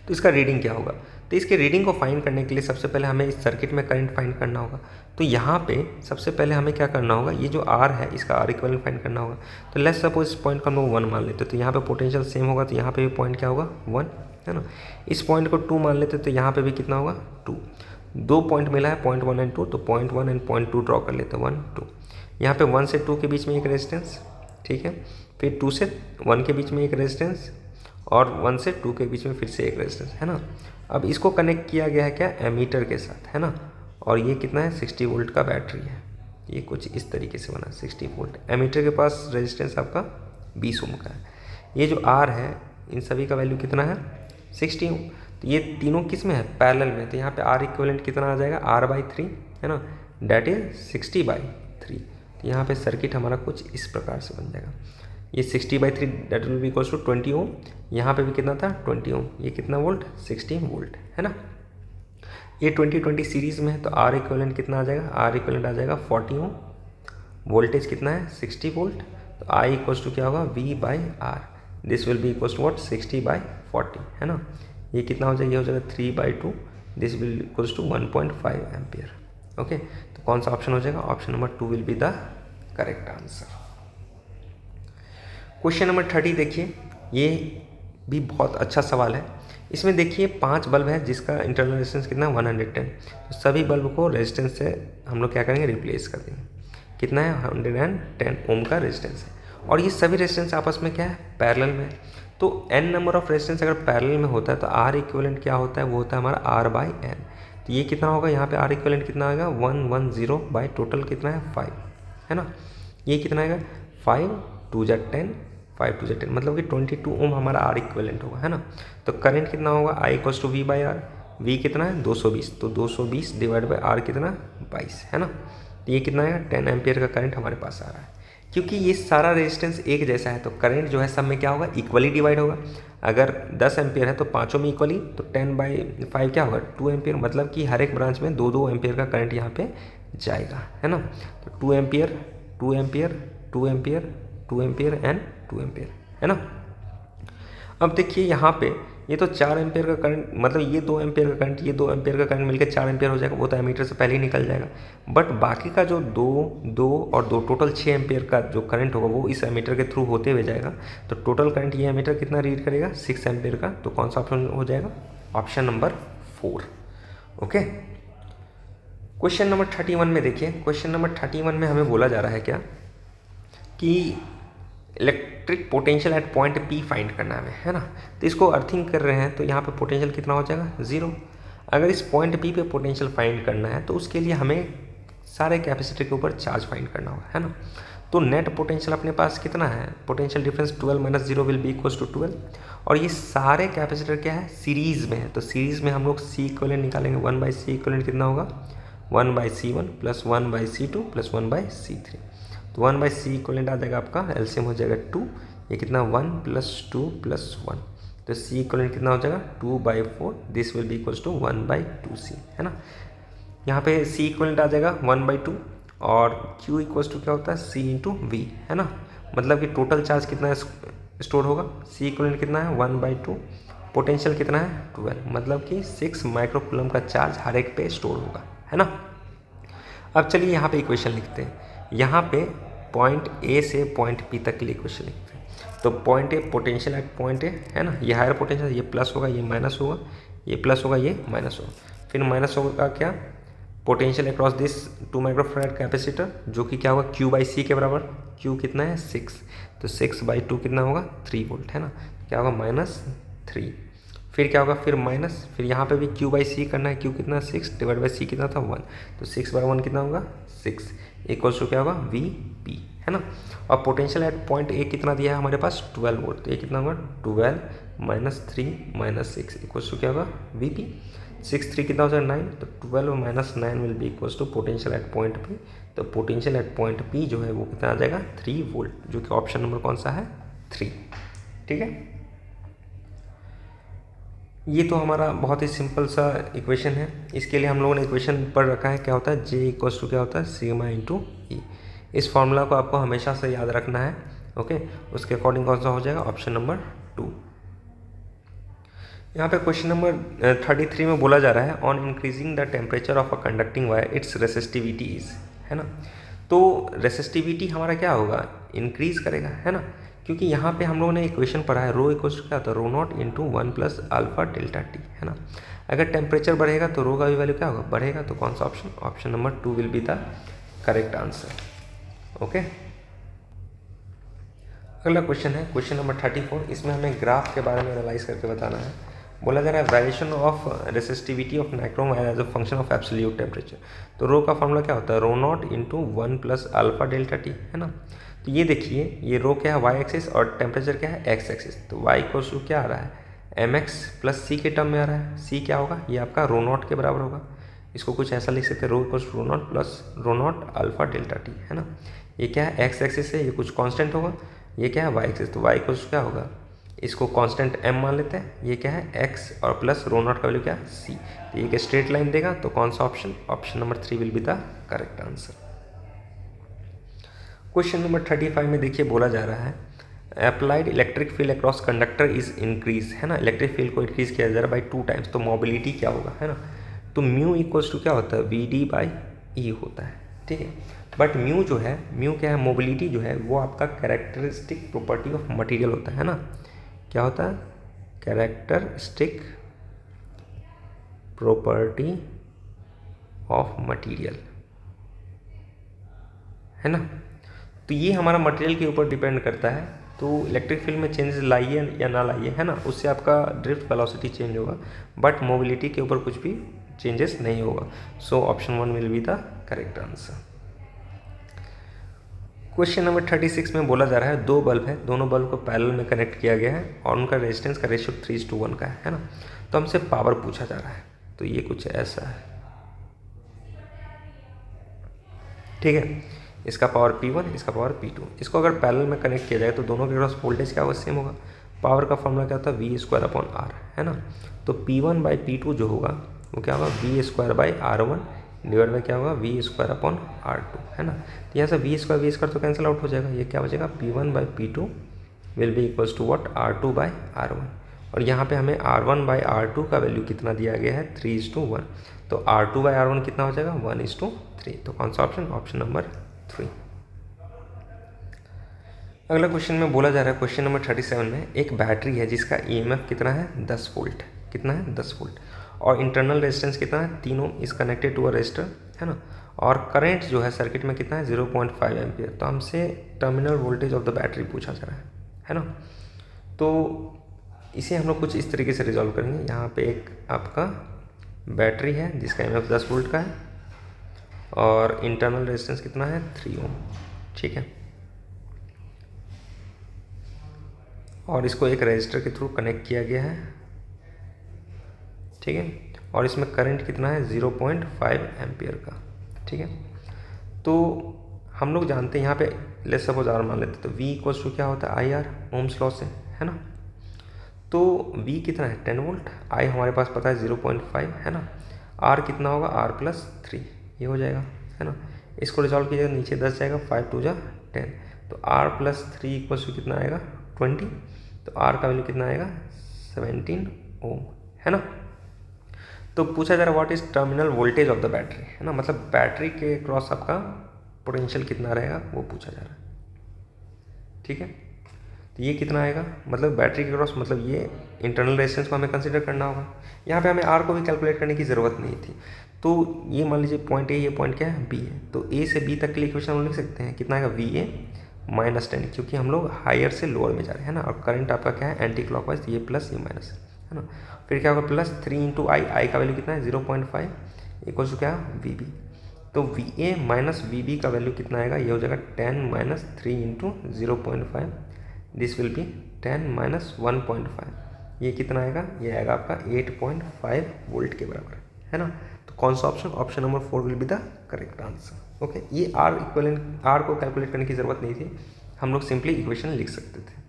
तो इसका रीडिंग क्या होगा, तो इसके रीडिंग को फाइंड करने के लिए सबसे पहले हमें इस सर्किट में करंट फाइंड करना होगा। तो यहाँ पे सबसे पहले हमें क्या करना होगा, ये जो R है इसका R इक्विवेलेंट फाइंड करना होगा। तो लेट्स सपोज इस पॉइंट को हम लोग 1 मान लेते तो यहाँ पे पोटेंशियल सेम होगा, तो यहाँ पे भी पॉइंट क्या होगा 1, है ना। इस पॉइंट को 2 मान लेते तो यहाँ पे भी कितना होगा 2। 2 पॉइंट मिला है पॉइंट 1 एंड 2, तो पॉइंट 1 एंड पॉइंट 2 ड्रॉ कर लेते 1 2। यहाँ पे 1 से 2 के बीच में एक रेजिस्टेंस, ठीक है, फिर 2 से 1 के बीच में एक रेजिस्टेंस और 1 से 2 के बीच में फिर से एक रेजिस्टेंस, है ना। अब इसको कनेक्ट किया गया है क्या एमीटर के साथ, है ना। और ये कितना है 60 वोल्ट का बैटरी है, ये कुछ इस तरीके से बना 60 वोल्ट। एमीटर के पास रेजिस्टेंस आपका 20 ओम का है। ये जो R है इन सभी का वैल्यू कितना है 60 ओम। तो ये तीनों किस में है पैरेलल में, तो यहाँ पे R इक्विवेलेंट कितना आ जाएगा R/3, है ना, डैट इज 60/3। तो यहाँ पे सर्किट हमारा कुछ इस प्रकार से बन जाएगा, ये 60/3 that will be equals to 20 ohm. यहाँ पे भी कितना था 20 ओम, ये कितना वोल्ट 16 वोल्ट, है ना। ये 20-20 सीरीज़ में है तो R इक्विवेलेंट कितना आ जाएगा, R इक्विवेलेंट आ जाएगा 40 ओम, वोल्टेज कितना है 60 वोल्ट। तो I इक्वल्स टू क्या होगा V/R, this will be equals to what 60/40, है ना। ये कितना हो जाएगा, ये हो जाएगा 3/2, this will equals to 1.5 ampere, okay. तो कौन सा ऑप्शन हो जाएगा, option number 2 will be the correct answer. Question number 30 देखिए, ये भी बहुत अच्छा सवाल है। इसमें देखिए 5 बल्ब है जिसका इंटरनल रेजिस्टेंस कितना 110, तो सभी बल्ब को रेजिस्टेंस से हम लोग क्या करेंगे रिप्लेस कर देंगे। कितना है 110 ओम का रेजिस्टेंस है और ये सभी रेजिस्टेंस आपस में क्या है पैरेलल में। तो n नंबर ऑफ रेजिस्टेंस अगर पैरेलल में होता है तो R इक्विवेलेंट क्या होता है, वो होता है हमारा R/n। तो ये कितना होगा, यहाँ पे R इक्विवेलेंट कितना आएगा 110 बाई टोटल कितना है 5, है ना। ये कितना आएगा 5 2 जा 10, 5 2 जा 10, मतलब कि 22 ओम हमारा R इक्विवेलेंट होगा, है ना। तो करंट कितना होगा I equals to V/R, V कितना है 220, तो 220 डिवाइड बाई R कितना 22, है ना। तो ये कितना आएगा 10 एम्पियर का करंट हमारे पास आ रहा है। क्योंकि ये सारा रेजिस्टेंस एक जैसा है तो करंट जो है सब में क्या होगा इक्वली डिवाइड होगा। अगर 10 एम्पियर है तो पाँचों में इक्वली, तो 10/5 क्या होगा 2 एम्पियर, मतलब कि हर एक ब्रांच में 2-2 एम्पियर का करंट यहाँ पे जाएगा, है ना। तो 2 ampere 2 ampere 2 ampere 2 ampere and 2 ampere, है ना। अब देखिए यहाँ पे ये तो 4 एम्पियर का करंट, मतलब ये 2 एम्पियर का करंट, ये 2 एम्पियर का करंट मिलकर 4 एम्पियर हो जाएगा, वो तो एमीटर से पहले ही निकल जाएगा। बट बाकी का जो 2 और 2 टोटल 6 एम्पियर का जो करंट होगा वो इस एमीटर के थ्रू होते हुए जाएगा। तो टोटल करंट ये एमीटर कितना रीड करेगा 6 एम्पियर का। तो कौन सा ऑप्शन हो जाएगा, option number 4, okay. Question number 31 में देखिए, क्वेश्चन नंबर 31 में हमें बोला जा रहा है क्या कि electric potential at point P find करना है हमें, है ना। तो इसको अर्थिंग कर रहे हैं तो यहाँ पे पोटेंशियल कितना हो जाएगा 0। अगर इस पॉइंट पी पे पोटेंशियल फाइंड करना है तो उसके लिए हमें सारे कैपेसिटर के ऊपर चार्ज फाइंड करना होगा, है ना। तो नेट पोटेंशियल अपने पास कितना है, potential difference 12 minus 0 will be equals to 12, और ये सारे कैपेसिटर क्या है, सीरीज़ में है। तो सीरीज़ में हम लोग सी इक्वलेंट निकालेंगे, 1/c इक्वलेंट कितना होगा, 1/c1 plus 1/c2 plus 1/c3। तो 1/c इक्वलेंट आ जाएगा आपका, एलसीएम हो जाएगा 2, ये कितना 1 प्लस 2 प्लस 1, तो c इक्वलेंट कितना हो जाएगा 2/4, this will be equals to 1/2c, है ना। यहाँ पे c इक्वलेंट आ जाएगा 1/2, और q इक्वल्स टू क्या होता है, c इंटू वी, है ना। मतलब कि टोटल चार्ज कितना स्टोर होगा, c इक्वलेंट कितना है 1/2, पोटेंशियल कितना है 12, मतलब कि 6 माइक्रोकूलम का चार्ज हर एक पे स्टोर होगा, है ना। अब चलिए यहाँ पे इक्वेशन लिखते हैं। यहाँ पे पॉइंट ए से पॉइंट पी तक के लिए इक्वेशन लिखते हैं। तो point A, potential at point A, है ना, ये हायर पोटेंशियल, ये प्लस होगा, ये माइनस होगा, ये प्लस होगा, ये माइनस होगा। फिर माइनस होगा क्या, potential across this 2 microfarad capacitor, जो कि क्या होगा Q/C के बराबर, Q कितना है 6, तो 6/2 कितना होगा 3 वोल्ट, है ना। क्या होगा -3। फिर क्या होगा, फिर माइनस, फिर यहाँ पे भी Q/C करना है, Q कितना 6 डिवाइड बाई C कितना था 1, तो 6/1 कितना होगा 6, इक्वल्स टू क्या होगा VP, है ना। और पोटेंशियल एट पॉइंट ए कितना दिया है हमारे पास 12 वोल्ट, तो ये कितना होगा 12 - 3 - 6 इक्वल्स टू क्या होगा VP। 6 3 कितना हो जाएगा 9, तो 12 - 9 will be equals to potential at point P. तो पोटेंशियल एट पॉइंट पी जो है वो कितना आ जाएगा 3 वोल्ट, जो कि ऑप्शन नंबर कौन सा है 3, ठीक है। ये तो हमारा बहुत ही सिंपल सा इक्वेशन है। इसके लिए हम लोगों ने इक्वेशन पढ़ रखा है, क्या होता है J इक्वल्स टू क्या होता है सिग्मा इंटू ई। इस फॉर्मूला को आपको हमेशा से याद रखना है, ओके। उसके अकॉर्डिंग कौन सा हो जाएगा, ऑप्शन नंबर 2। यहाँ पे क्वेश्चन नंबर 33 में बोला जा रहा है on increasing the temperature of a conducting wire it's resistivity is, है ना। तो रेसिस्टिविटी हमारा क्या होगा, इंक्रीज करेगा, है ना, क्योंकि यहाँ पे हम लोगों ने इक्वेशन पढ़ा है रो इक्वल्स क्या होता है rho naught into 1 plus alpha delta T, है ना। अगर टेम्परेचर बढ़ेगा तो रो का भी वैल्यू क्या होगा, बढ़ेगा। तो कौन सा option, option number 2 will be the correct answer, okay. अगला क्वेश्चन है क्वेश्चन नंबर 34। इसमें हमें ग्राफ के बारे में एनालाइज करके बताना है। बोला जा रहा है variation of resistivity of nichrome wire as a function of absolute temperature. तो रो का फॉर्मूला क्या होता है rho naught into 1 plus alpha delta T, है ना। तो ये देखिए, ये रो क्या है वाई एक्सिस और टेम्परेचर क्या है एक्स एक्सिस। तो वाई इक्वल्स टू क्या आ रहा है एम एक्स प्लस सी के टर्म में आ रहा है। सी क्या होगा, ये आपका रो नॉट के बराबर होगा। इसको कुछ ऐसा लिख सकते हैं rho equals to rho naught plus rho naught alpha delta T, है ना। ये क्या है एक्स एक्सिस है, ये कुछ कांस्टेंट होगा। ये क्या है वाई एक्सिस, तो वाई इक्वल्स क्या होगा, इसको कांस्टेंट m मान लेते हैं। ये क्या है x और प्लस रो नॉट का वैल्यू क्या c। तो ये एक स्ट्रेट लाइन देगा। तो कौन सा option, option number 3 will be the correct answer. Question number 35 में देखिए बोला जा रहा है applied electric field across conductor is increase, है ना। इलेक्ट्रिक फील्ड को इंक्रीज किया जा रहा है बाई 2 टाइम्स। तो मोबिलिटी क्या होगा, है ना। तो म्यू इक्वल्स टू क्या होता है VD/E होता है, ठीक है। बट म्यू जो है, म्यू क्या है, मोबिलिटी जो है वो आपका कैरेक्टरिस्टिक प्रॉपर्टी ऑफ मटेरियल होता है ना। क्या होता है, कैरेक्टरिस्टिक प्रॉपर्टी ऑफ मटेरियल, है ना। तो ये हमारा मटेरियल के ऊपर डिपेंड करता है। तो इलेक्ट्रिक फील्ड में चेंजेस लाइए या ना लाइए, है ना, उससे आपका ड्रिफ्ट वेलोसिटी चेंज होगा, बट मोबिलिटी के ऊपर कुछ भी चेंजेस नहीं होगा। So option 1 will be the correct answer. Question number 36 में बोला जा रहा है 2 बल्ब है, दोनों बल्ब को पैरेलल में कनेक्ट किया गया है और उनका रेजिस्टेंस का रेशियो 3:1 का है ना। तो हमसे पावर पूछा जा रहा है। तो ये कुछ ऐसा है, ठीक है। इसका पावर P1, इसका पावर P2। इसको अगर पैरेलल में कनेक्ट किया जाए तो दोनों के क्रॉस वोल्टेज क्या होगा, सेम होगा। पावर का फॉर्मूला क्या होता है V²/R, है ना। तो P1/P2 जो होगा वो क्या होगा V²/R1 डिवाइड बाई क्या होगा V²/R2, है ना। तो यहाँ से V² तो कैंसिल आउट हो जाएगा। ये क्या बचेगा P1/P2 will be equals to what R2/R1। और यहाँ पे हमें R1/R2 का वैल्यू कितना दिया गया है 3:1। तो R2/R1 कितना हो जाएगा 1:3। तो कौन सा ऑप्शन, ऑप्शन नंबर 3। अगला क्वेश्चन में बोला जा रहा है क्वेश्चन नंबर 37 में एक बैटरी है जिसका EMF कितना है 10 वोल्ट, कितना है 10 वोल्ट, और इंटरनल रेजिस्टेंस कितना है 3 ohm is connected to a resistor, है ना। और करंट जो है सर्किट में कितना है 0.5 एम्पियर। तो हमसे terminal voltage of the battery पूछा जा रहा है ना। तो इसे हम लोग कुछ इस तरीके से रिजॉल्व करेंगे। यहाँ पे एक आपका बैटरी है जिसका एमएफ 10 वोल्ट का है और इंटरनल रेजिस्टेंस कितना है 3 ओम। ठीक है, और इसको एक रजिस्टर के थ्रू कनेक्ट किया गया है। ठीक है, और इसमें करंट कितना है 0.5 एम्पियर का। ठीक है, तो हम लोग जानते हैं यहाँ पे लेट्स सपोज आर मान लेते तो V इक्वल्स टू क्या होता है आई आर, ओम्स लॉ से, है ना। तो V कितना है 10 वोल्ट, I हमारे पास पता है 0.5 है ना, R कितना होगा R+3 ये हो जाएगा, है ना। इसको रिजॉल्व कीजिएगा, नीचे 10 जाएगा, 5 2 जा 10, तो R+3 इक्वल्स टू कितना आएगा 20, तो R का वैल्यू कितना आएगा 17 ओम, है ना। तो पूछा जा रहा what is terminal voltage of the battery, है ना, मतलब बैटरी के क्रॉस आपका पोटेंशियल कितना रहेगा वो पूछा जा रहा है। ठीक है, तो ये कितना आएगा, मतलब बैटरी के क्रॉस, मतलब ये इंटरनल रेजिस्टेंस को हमें कंसीडर करना होगा। यहाँ पे हमें आर को भी कैलकुलेट करने की ज़रूरत नहीं थी। तो ये मान लीजिए पॉइंट ए, ये पॉइंट क्या है बी है, तो ए से बी तक के लिए इक्वेशन हम लिख सकते हैं कितना आएगा VA-10, क्योंकि हम लोग हायर से लोअर में जा रहे हैं, है ना। और करंट आपका क्या है एंटी क्लॉकवाइज, ये प्लस ये माइनस, है ना। फिर क्या होगा +3 इंटू आई का वैल्यू कितना है 0.5 इक्वल टू क्या VB, तो VA माइनस VB का वैल्यू कितना आएगा, ये हो जाएगा 10 - 3 इंटू 0.5, दिस विल बी 10 - 1.5, ये कितना आएगा, ये आएगा आपका 8.5 वोल्ट के बराबर, है ना। तो कौन सा option, option number 4 will be the correct answer. Okay, ये आर इक्वलेंट, आर को कैलकुलेट करने की ज़रूरत नहीं थी, हम लोग सिंपली इक्वेशन लिख सकते थे।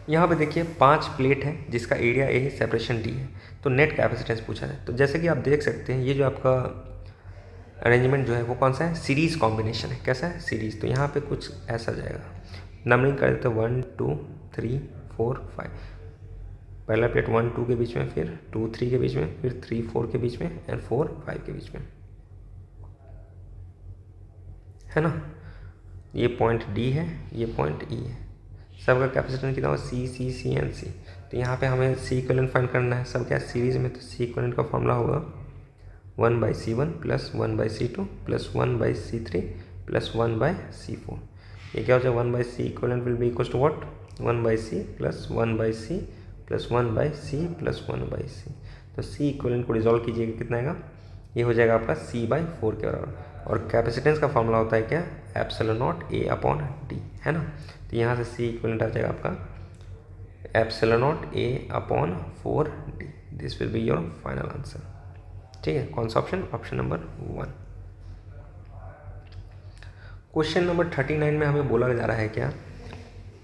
यहाँ पे देखिए 5 प्लेट है जिसका एरिया ए है, सेपरेशन डी है, तो नेट कैपेसिटेंस पूछा है। तो जैसे कि आप देख सकते हैं ये जो आपका अरेंजमेंट जो है वो कौन सा है, सीरीज़ कॉम्बिनेशन है। कैसा है, सीरीज़। तो यहाँ पे कुछ ऐसा जाएगा, नंबरिंग कर देते 1 2 3 4 5, पहला प्लेट 1 2 के बीच में, फिर 2 3 के बीच में, फिर 3 4 के बीच में एंड 4 5 के बीच में, है ना। ये पॉइंट डी है, ये पॉइंट ई है, सबका कैपेसिटेंस कितना होगा सी एंड सी। तो यहाँ पे हमें सी इक्विवेलेंट फाइंड करना है, सब क्या सीरीज़ में, तो सी इक्विवेलेंट का फॉर्मूला होगा 1/C1 + 1/C2 + 1/C3 + 1/C4। ये क्या हो जाएगा 1/C equivalent will be equal to what, 1/C + 1/C + 1/C + 1/C। तो सी इक्विवेलेंट को रिजॉल्व कीजिएगा, कितना आएगा, ये हो जाएगा आपका C/4 के बराबर। और कैपेसिटेंस का फॉर्मूला होता है क्या, ε0 A/D, है ना। तो यहाँ से सी इक्विवेलेंट आ जाएगा आपका ε0 A/4D, this will be your final answer. ठीक है, कौन सा option, option number 1। Question number 39 में हमें बोला जा रहा है क्या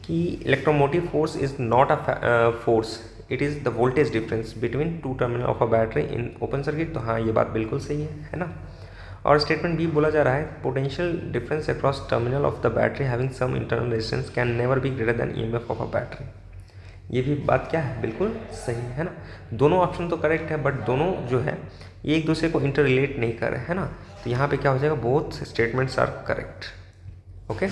कि electromotive force is not a force, it is the voltage difference between 2 terminal of a battery in open circuit. तो हाँ, ये बात बिल्कुल सही है ना। और स्टेटमेंट बी बोला जा रहा है potential difference across terminal of the battery having some internal resistance can never be greater than EMF of a battery. ये भी बात क्या है, बिल्कुल सही है ना। दोनों ऑप्शन तो करेक्ट है, बट दोनों जो है ये एक दूसरे को इंटर रिलेट नहीं कर रहे हैं ना। तो यहाँ पे क्या हो जाएगा, both statements are correct. Okay,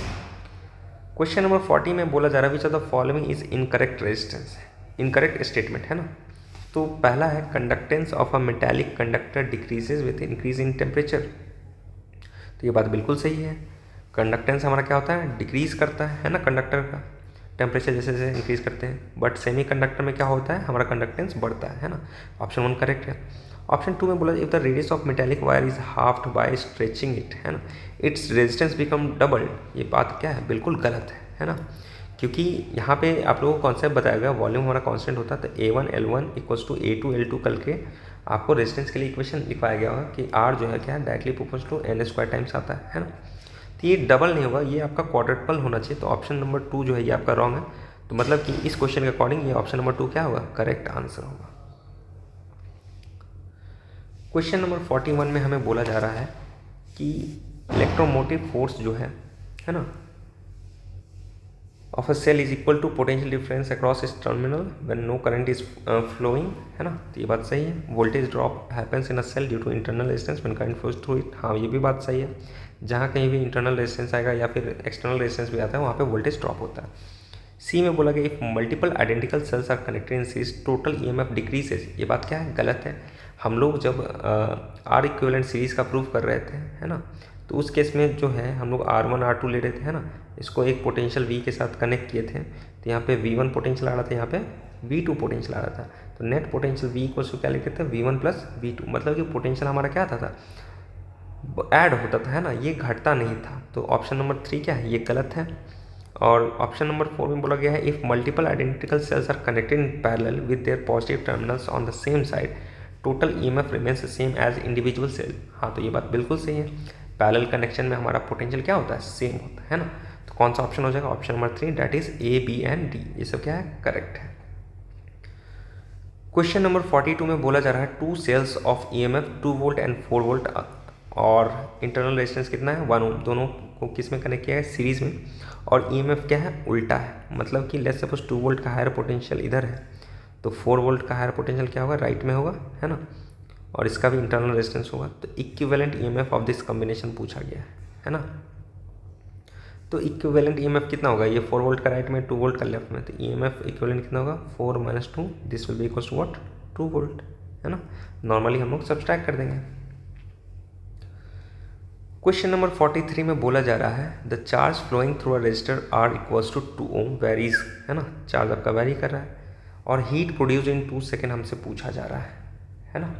question number 40 में बोला जा रहा है which of the following is incorrect resistance, incorrect statement, है ना। तो पहला है conductance of a metallic conductor decreases with increase in temperature. तो ये बात बिल्कुल सही है, कंडक्टेंस हमारा क्या होता है, डिक्रीज करता है ना कंडक्टर का, टेम्परेचर जैसे जैसे इंक्रीज करते हैं। बट सेमी कंडक्टर में क्या होता है, हमारा कंडक्टेंस बढ़ता है ना। ऑप्शन 1 करेक्ट है। ऑप्शन 2 में बोला if the radius of metallic wire is halved by stretching it, है ना, इट्स रेजिस्टेंस बिकम डबल। ये बात क्या है, बिल्कुल गलत है ना। क्योंकि यहाँ पे आप लोगों को कॉन्सेप्ट बताया गया, वॉल्यूम हमारा कांस्टेंट होता है, तो A1 L1 = A2 L2 करके आपको रेजिस्टेंस के लिए इक्वेशन लिखवाया गया होगा कि R जो है क्या है directly proportional to N² times आता है ना। तो ये डबल नहीं होगा, ये आपका क्वाड्रपल होना चाहिए। तो ऑप्शन नंबर 2 जो है ये आपका रॉन्ग है। तो मतलब कि इस क्वेश्चन के अकॉर्डिंग ये ऑप्शन नंबर 2 क्या होगा, करेक्ट आंसर होगा। क्वेश्चन नंबर 41 में हमें बोला जा रहा है कि इलेक्ट्रोमोटिव फोर्स जो है ना, of a cell is equal to potential difference across इस terminal when no current is flowing, है ना। तो ये बात सही है। Voltage drop happens in a cell due to internal resistance when current flows through it. हाँ, ये भी बात सही है, जहाँ कहीं भी इंटरनल रेजिस्टेंस आएगा या फिर एक्सटर्नल रेजिस्टेंस भी आता है वहाँ पे वोल्टेज ड्रॉप होता है। सी में बोला गया if multiple identical cells are connected in series total EMF decreases. ये बात क्या है, गलत है। हम लोग जब आर इक्विवेलेंट सीरीज का प्रूफ कर रहे थे, है ना, तो उस केस में जो है हम लोग R1 R2 ले रहे थे, है ना। इसको एक पोटेंशियल V के साथ कनेक्ट किए थे, तो यहाँ पे V1 पोटेंशियल आ रहा था, यहाँ पे V2 पोटेंशियल आ रहा था, तो net potential V equals to क्या लिखते थे, V1 प्लस V2, मतलब कि पोटेंशियल हमारा क्या था ऐड होता था, है ना, ये घटता नहीं था। तो ऑप्शन नंबर 3 क्या है, ये गलत है। और ऑप्शन नंबर 4 में बोला गया है if multiple identical cells are connected in parallel with their positive terminals on the same side, total EMF remains same as individual cell. हाँ, तो ये बात बिल्कुल सही है, पैरेलल कनेक्शन में हमारा पोटेंशियल क्या होता है, सेम होता है ना। तो कौन सा ऑप्शन हो जाएगा, option number 3, that is A, B and D, ये सब क्या है, करेक्ट है। क्वेश्चन नंबर 42 में बोला जा रहा है 2 cells of EMF 2 volt and 4 volt और इंटरनल रेजिस्टेंस कितना है 1 ओम, दोनों को किस में कनेक्ट किया है, सीरीज में, और ईएमएफ क्या है, उल्टा है। मतलब कि लेट्स सपोज 2 वोल्ट का हायर पोटेंशियल इधर है, तो 4 वोल्ट का हायर पोटेंशियल क्या होगा, राइट में होगा, है ना, और इसका भी इंटरनल रेजिस्टेंस होगा। तो equivalent EMF of this combination पूछा गया है ना। तो इक्विवेलेंट ईएमएफ कितना होगा, ये 4 वोल्ट का राइट में, 2 वोल्ट का लेफ्ट में, तो ईएमएफ इक्विवेलेंट कितना होगा, 4 - 2, this will be equals to what, 2 volt, है ना। नॉर्मली हम लोग सब्सट्रैक्ट कर देंगे। क्वेश्चन नंबर 43 में बोला जा रहा है the charge flowing through a resistor R equals to 2 ohm varies, है ना, चार्ज आपका वेरी कर रहा है, और हीट प्रोड्यूस इन 2 सेकेंड हमसे पूछा जा रहा है ना।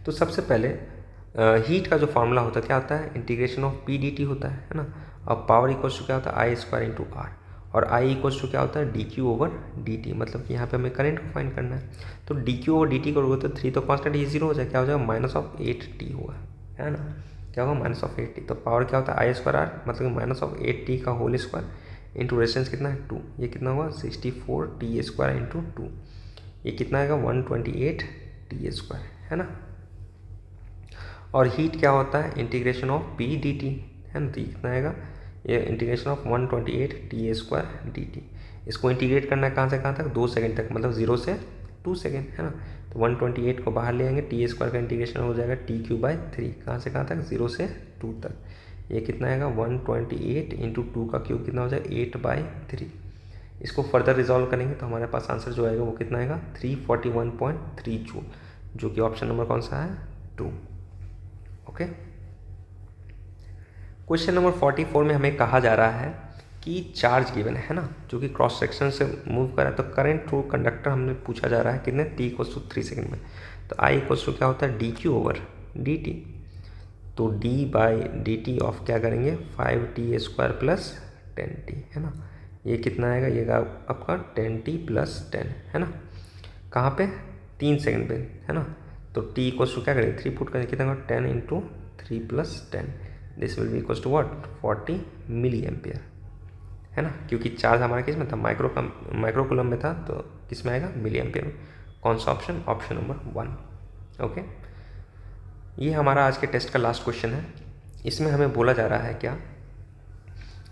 तो सबसे पहले हीट का जो फार्मूला होता है क्या होता है, integration of P D T होता है ना। अब पावर इक्वल्स टू क्या होता है, आई स्क्वायर इंटू आर, और आई इक्वल्स टू क्या होता है, D Q over D T, मतलब कि यहाँ पे हमें करंट को फाइंड करना है। तो D Q over D T करोगे तो 3 तो कॉन्स्टेंट, ये 0 हो जाए, क्या हो जाएगा, -8t होगा, है ना, क्या होगा, -8t। तो पावर क्या होता है, आई स्क्वायर आर, मतलब -8t का होल स्क्वायर इंटू रेजिस्टेंस कितना है 2, ये कितना होगा 64t स्क्वायर इंटू 2, ये कितना आएगा 128t स्क्वायर, है ना। और हीट क्या होता है, integration of P D T, है ना, तो ये कितना आएगा, ये integration of 128t square D T. इसको इंटीग्रेट करना है कहाँ से कहाँ तक, 2 सेकेंड तक, मतलब 0 से 2 सेकेंड, है ना। तो 128 को बाहर ले आएंगे, टी स्क्वायर का इंटीग्रेशन हो जाएगा t³/3, कहाँ से कहाँ तक, 0 से 2 तक। ये कितना आएगा 128 इंटू 2 का क्यूब कितना हो जाएगा 8/3। इसको फर्दर रिजॉल्व करेंगे तो हमारे पास आंसर जो आएगा वो कितना आएगा 341.3 जूल, जो कि ऑप्शन नंबर कौन सा है, 2। ओके। क्वेश्चन नंबर 44 में हमें कहा जा रहा है कि चार्ज गिवन है ना, जो कि क्रॉस सेक्शन से मूव कर रहा है, तो करंट थ्रू कंडक्टर हमने पूछा जा रहा है कितने, t = 3 सेकेंड में। तो I = क्या होता है, dq/dt, तो d/dt ऑफ क्या करेंगे 5t² + 10t, है ना। ये कितना आएगा, ये आपका 10t + 10, है ना, कहाँ पे 3 सेकेंड पे, है ना। तो t = क्या करेंगे 3 पुट करेंगे, कितना होगा 10 × 3 + 10, this will be equals to what 40 milli ampere, है ना, क्योंकि चार्ज हमारा किस में था, माइक्रोकूलम में था, तो किस में आएगा, मिली एम्पियर में। कौन सा ऑप्शन, ऑप्शन नंबर 1। ओके, ये हमारा आज के टेस्ट का लास्ट क्वेश्चन है। इसमें हमें बोला जा रहा है क्या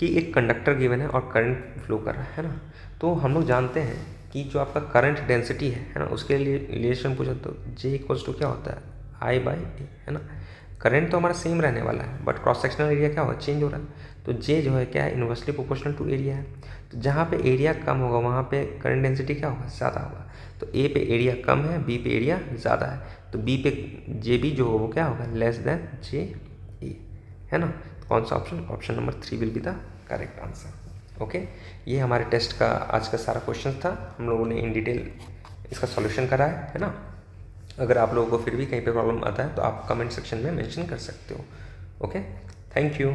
कि एक कंडक्टर गिवन है और करंट फ्लो कर रहा है ना। तो हम लोग जानते हैं कि जो आपका करंट डेंसिटी है ना, उसके लिए रिलेशन पूछा तो J = क्या होता है, I/A, है ना। करंट तो हमारा सेम रहने वाला है, बट क्रॉस सेक्शनल एरिया क्या होगा, चेंज हो रहा है। तो J जो है क्या है, इन्वर्सली प्रोपोर्शनल टू एरिया है। तो जहाँ पे एरिया कम होगा वहाँ पे करंट डेंसिटी क्या होगा, ज़्यादा होगा। तो A पे एरिया कम है, B पे एरिया ज़्यादा है, तो B पे JB जो होगा वो क्या होगा, JA, है ना। तो कौन सा option, option number 3 will be the correct answer. Okay, ये हमारे टेस्ट का आज का सारा क्वेश्चन था। हम लोगों ने इन डिटेल इसका सॉल्यूशन करा है ना। अगर आप लोगों को फिर भी कहीं पे प्रॉब्लम आता है तो आप कमेंट सेक्शन में मेंशन कर सकते हो। Okay, thank you.